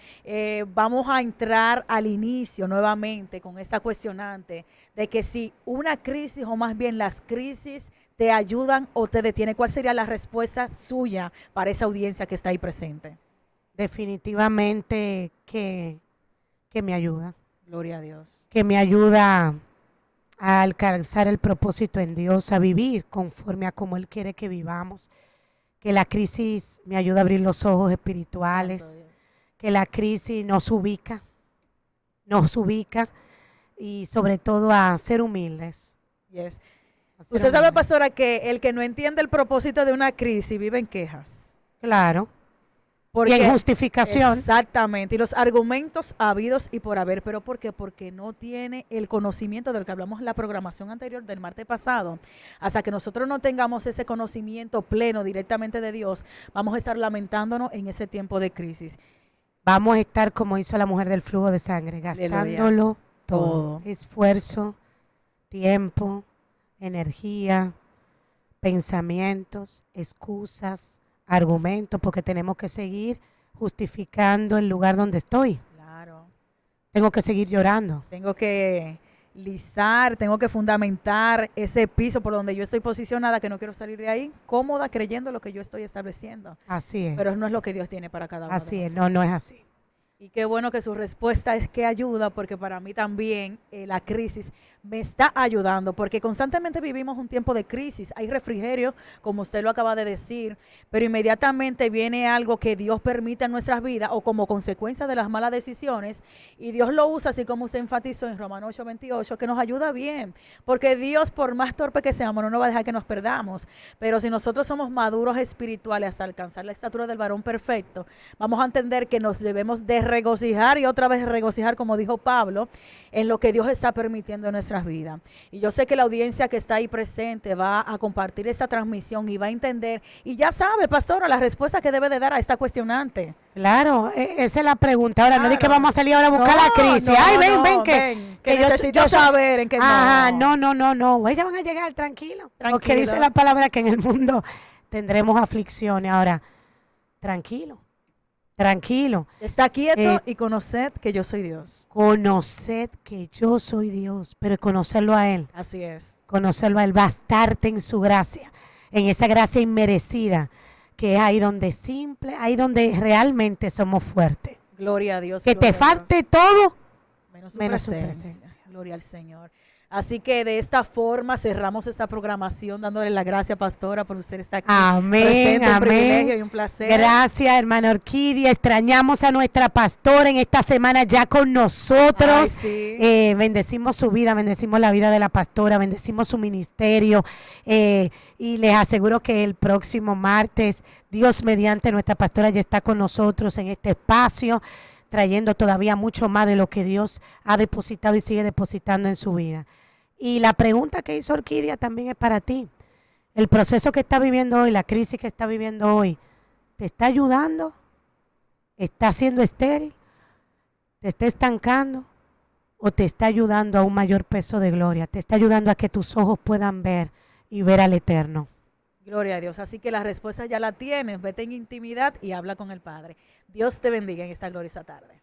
A: vamos a entrar al inicio nuevamente con esta cuestionante de que si una crisis o más bien las crisis te ayudan o te detienen, ¿cuál sería la respuesta suya para esa audiencia que está ahí presente?
B: Definitivamente que que me ayuda,
A: Gloria a Dios.
B: que me ayuda a alcanzar el propósito en Dios, a vivir conforme a como Él quiere que vivamos, que la crisis me ayuda a abrir los ojos espirituales,
A: Santo Dios.
B: que la crisis nos ubica y sobre todo a ser humildes.
A: Yes.
B: a ser
A: Usted sabe,
B: humildes.
A: pastora, que el que no entiende el propósito de una crisis vive en quejas.
B: Claro, y
A: Porque,
B: en justificación.
A: exactamente, y los argumentos habidos y por haber, pero ¿por qué? Porque no tiene el conocimiento de lo que hablamos en la programación anterior del martes pasado. Hasta que nosotros no tengamos ese conocimiento pleno directamente de Dios, vamos a estar lamentándonos en ese tiempo de crisis.
B: Vamos a estar como hizo la mujer del flujo de sangre, gastándolo todo. Esfuerzo, tiempo, energía, pensamientos, excusas, argumentos, porque tenemos que seguir justificando el lugar donde estoy.
A: Claro.
B: Tengo que seguir llorando.
A: Tengo que lisar, tengo que fundamentar ese piso por donde yo estoy posicionada, que no quiero salir de ahí, cómoda, creyendo lo que yo estoy estableciendo.
B: Así es.
A: Pero no es lo que Dios tiene para cada uno
B: Así
A: de
B: es,
A: nosotros.
B: no es así.
A: Y qué bueno que su respuesta es que ayuda, porque para mí también la crisis me está ayudando, porque constantemente vivimos un tiempo de crisis. Hay refrigerio, como usted lo acaba de decir, pero inmediatamente viene algo que Dios permite en nuestras vidas o como consecuencia de las malas decisiones, y Dios lo usa, así como usted enfatizó en Romanos 8:28, que nos ayuda bien, porque Dios, por más torpe que seamos, no nos va a dejar que nos perdamos. Pero si nosotros somos maduros espirituales hasta alcanzar la estatura del varón perfecto, vamos a entender que nos debemos de regocijar y otra vez regocijar, como dijo Pablo, en lo que Dios está permitiendo en nuestras vidas. Y yo sé que la audiencia que está ahí presente va a compartir esta transmisión y va a entender, y ya sabe, pastora, la respuesta que debe de dar a esta cuestionante.
B: Claro, esa es la pregunta. Ahora, no es que
A: Claro.
B: vamos a salir ahora a buscar la crisis. Ay, ven,
A: que
B: yo-
A: necesito
B: yo soy-
A: saber en qué
B: Ajá, no. Ellas van a llegar tranquilo. Porque
A: Tranquilo.
B: dice la palabra que en el mundo tendremos aflicciones. Ahora, tranquilo.
A: Está quieto y conoced que yo soy Dios.
B: Conoced que yo soy Dios, pero conocerlo a Él,
A: Así es.
B: bastarte en su gracia, en esa gracia inmerecida, que es ahí donde realmente somos fuertes.
A: Gloria a Dios.
B: Que te
A: gloria a
B: falte
A: Dios.
B: todo,
A: menos
B: menos
A: su
B: su
A: presencia.
B: presencia.
A: Gloria al Señor. Así que de esta forma cerramos esta programación dándole la gracia, pastora, por usted estar aquí.
B: Amén,
A: Presente, un
B: amén.
A: privilegio y un placer.
B: Gracias, hermana Orquídea. Extrañamos a nuestra pastora en esta semana ya con nosotros.
A: Ay, sí.
B: Bendecimos su vida, bendecimos la vida de la pastora, bendecimos su ministerio. Y les aseguro que el próximo martes, Dios mediante, nuestra pastora ya está con nosotros en este espacio, trayendo todavía mucho más de lo que Dios ha depositado y sigue depositando en su vida. Y la pregunta que hizo Orquídea también es para ti. El proceso que está viviendo hoy, la crisis que está viviendo hoy, ¿te está ayudando? ¿Está siendo estéril? ¿Te está estancando? ¿O te está ayudando a un mayor peso de gloria? ¿Te está ayudando a que tus ojos puedan ver y ver al Eterno?
A: Gloria a Dios. Así que la respuesta ya la tienes. Vete en intimidad y habla con el Padre. Dios te bendiga en esta gloriosa tarde.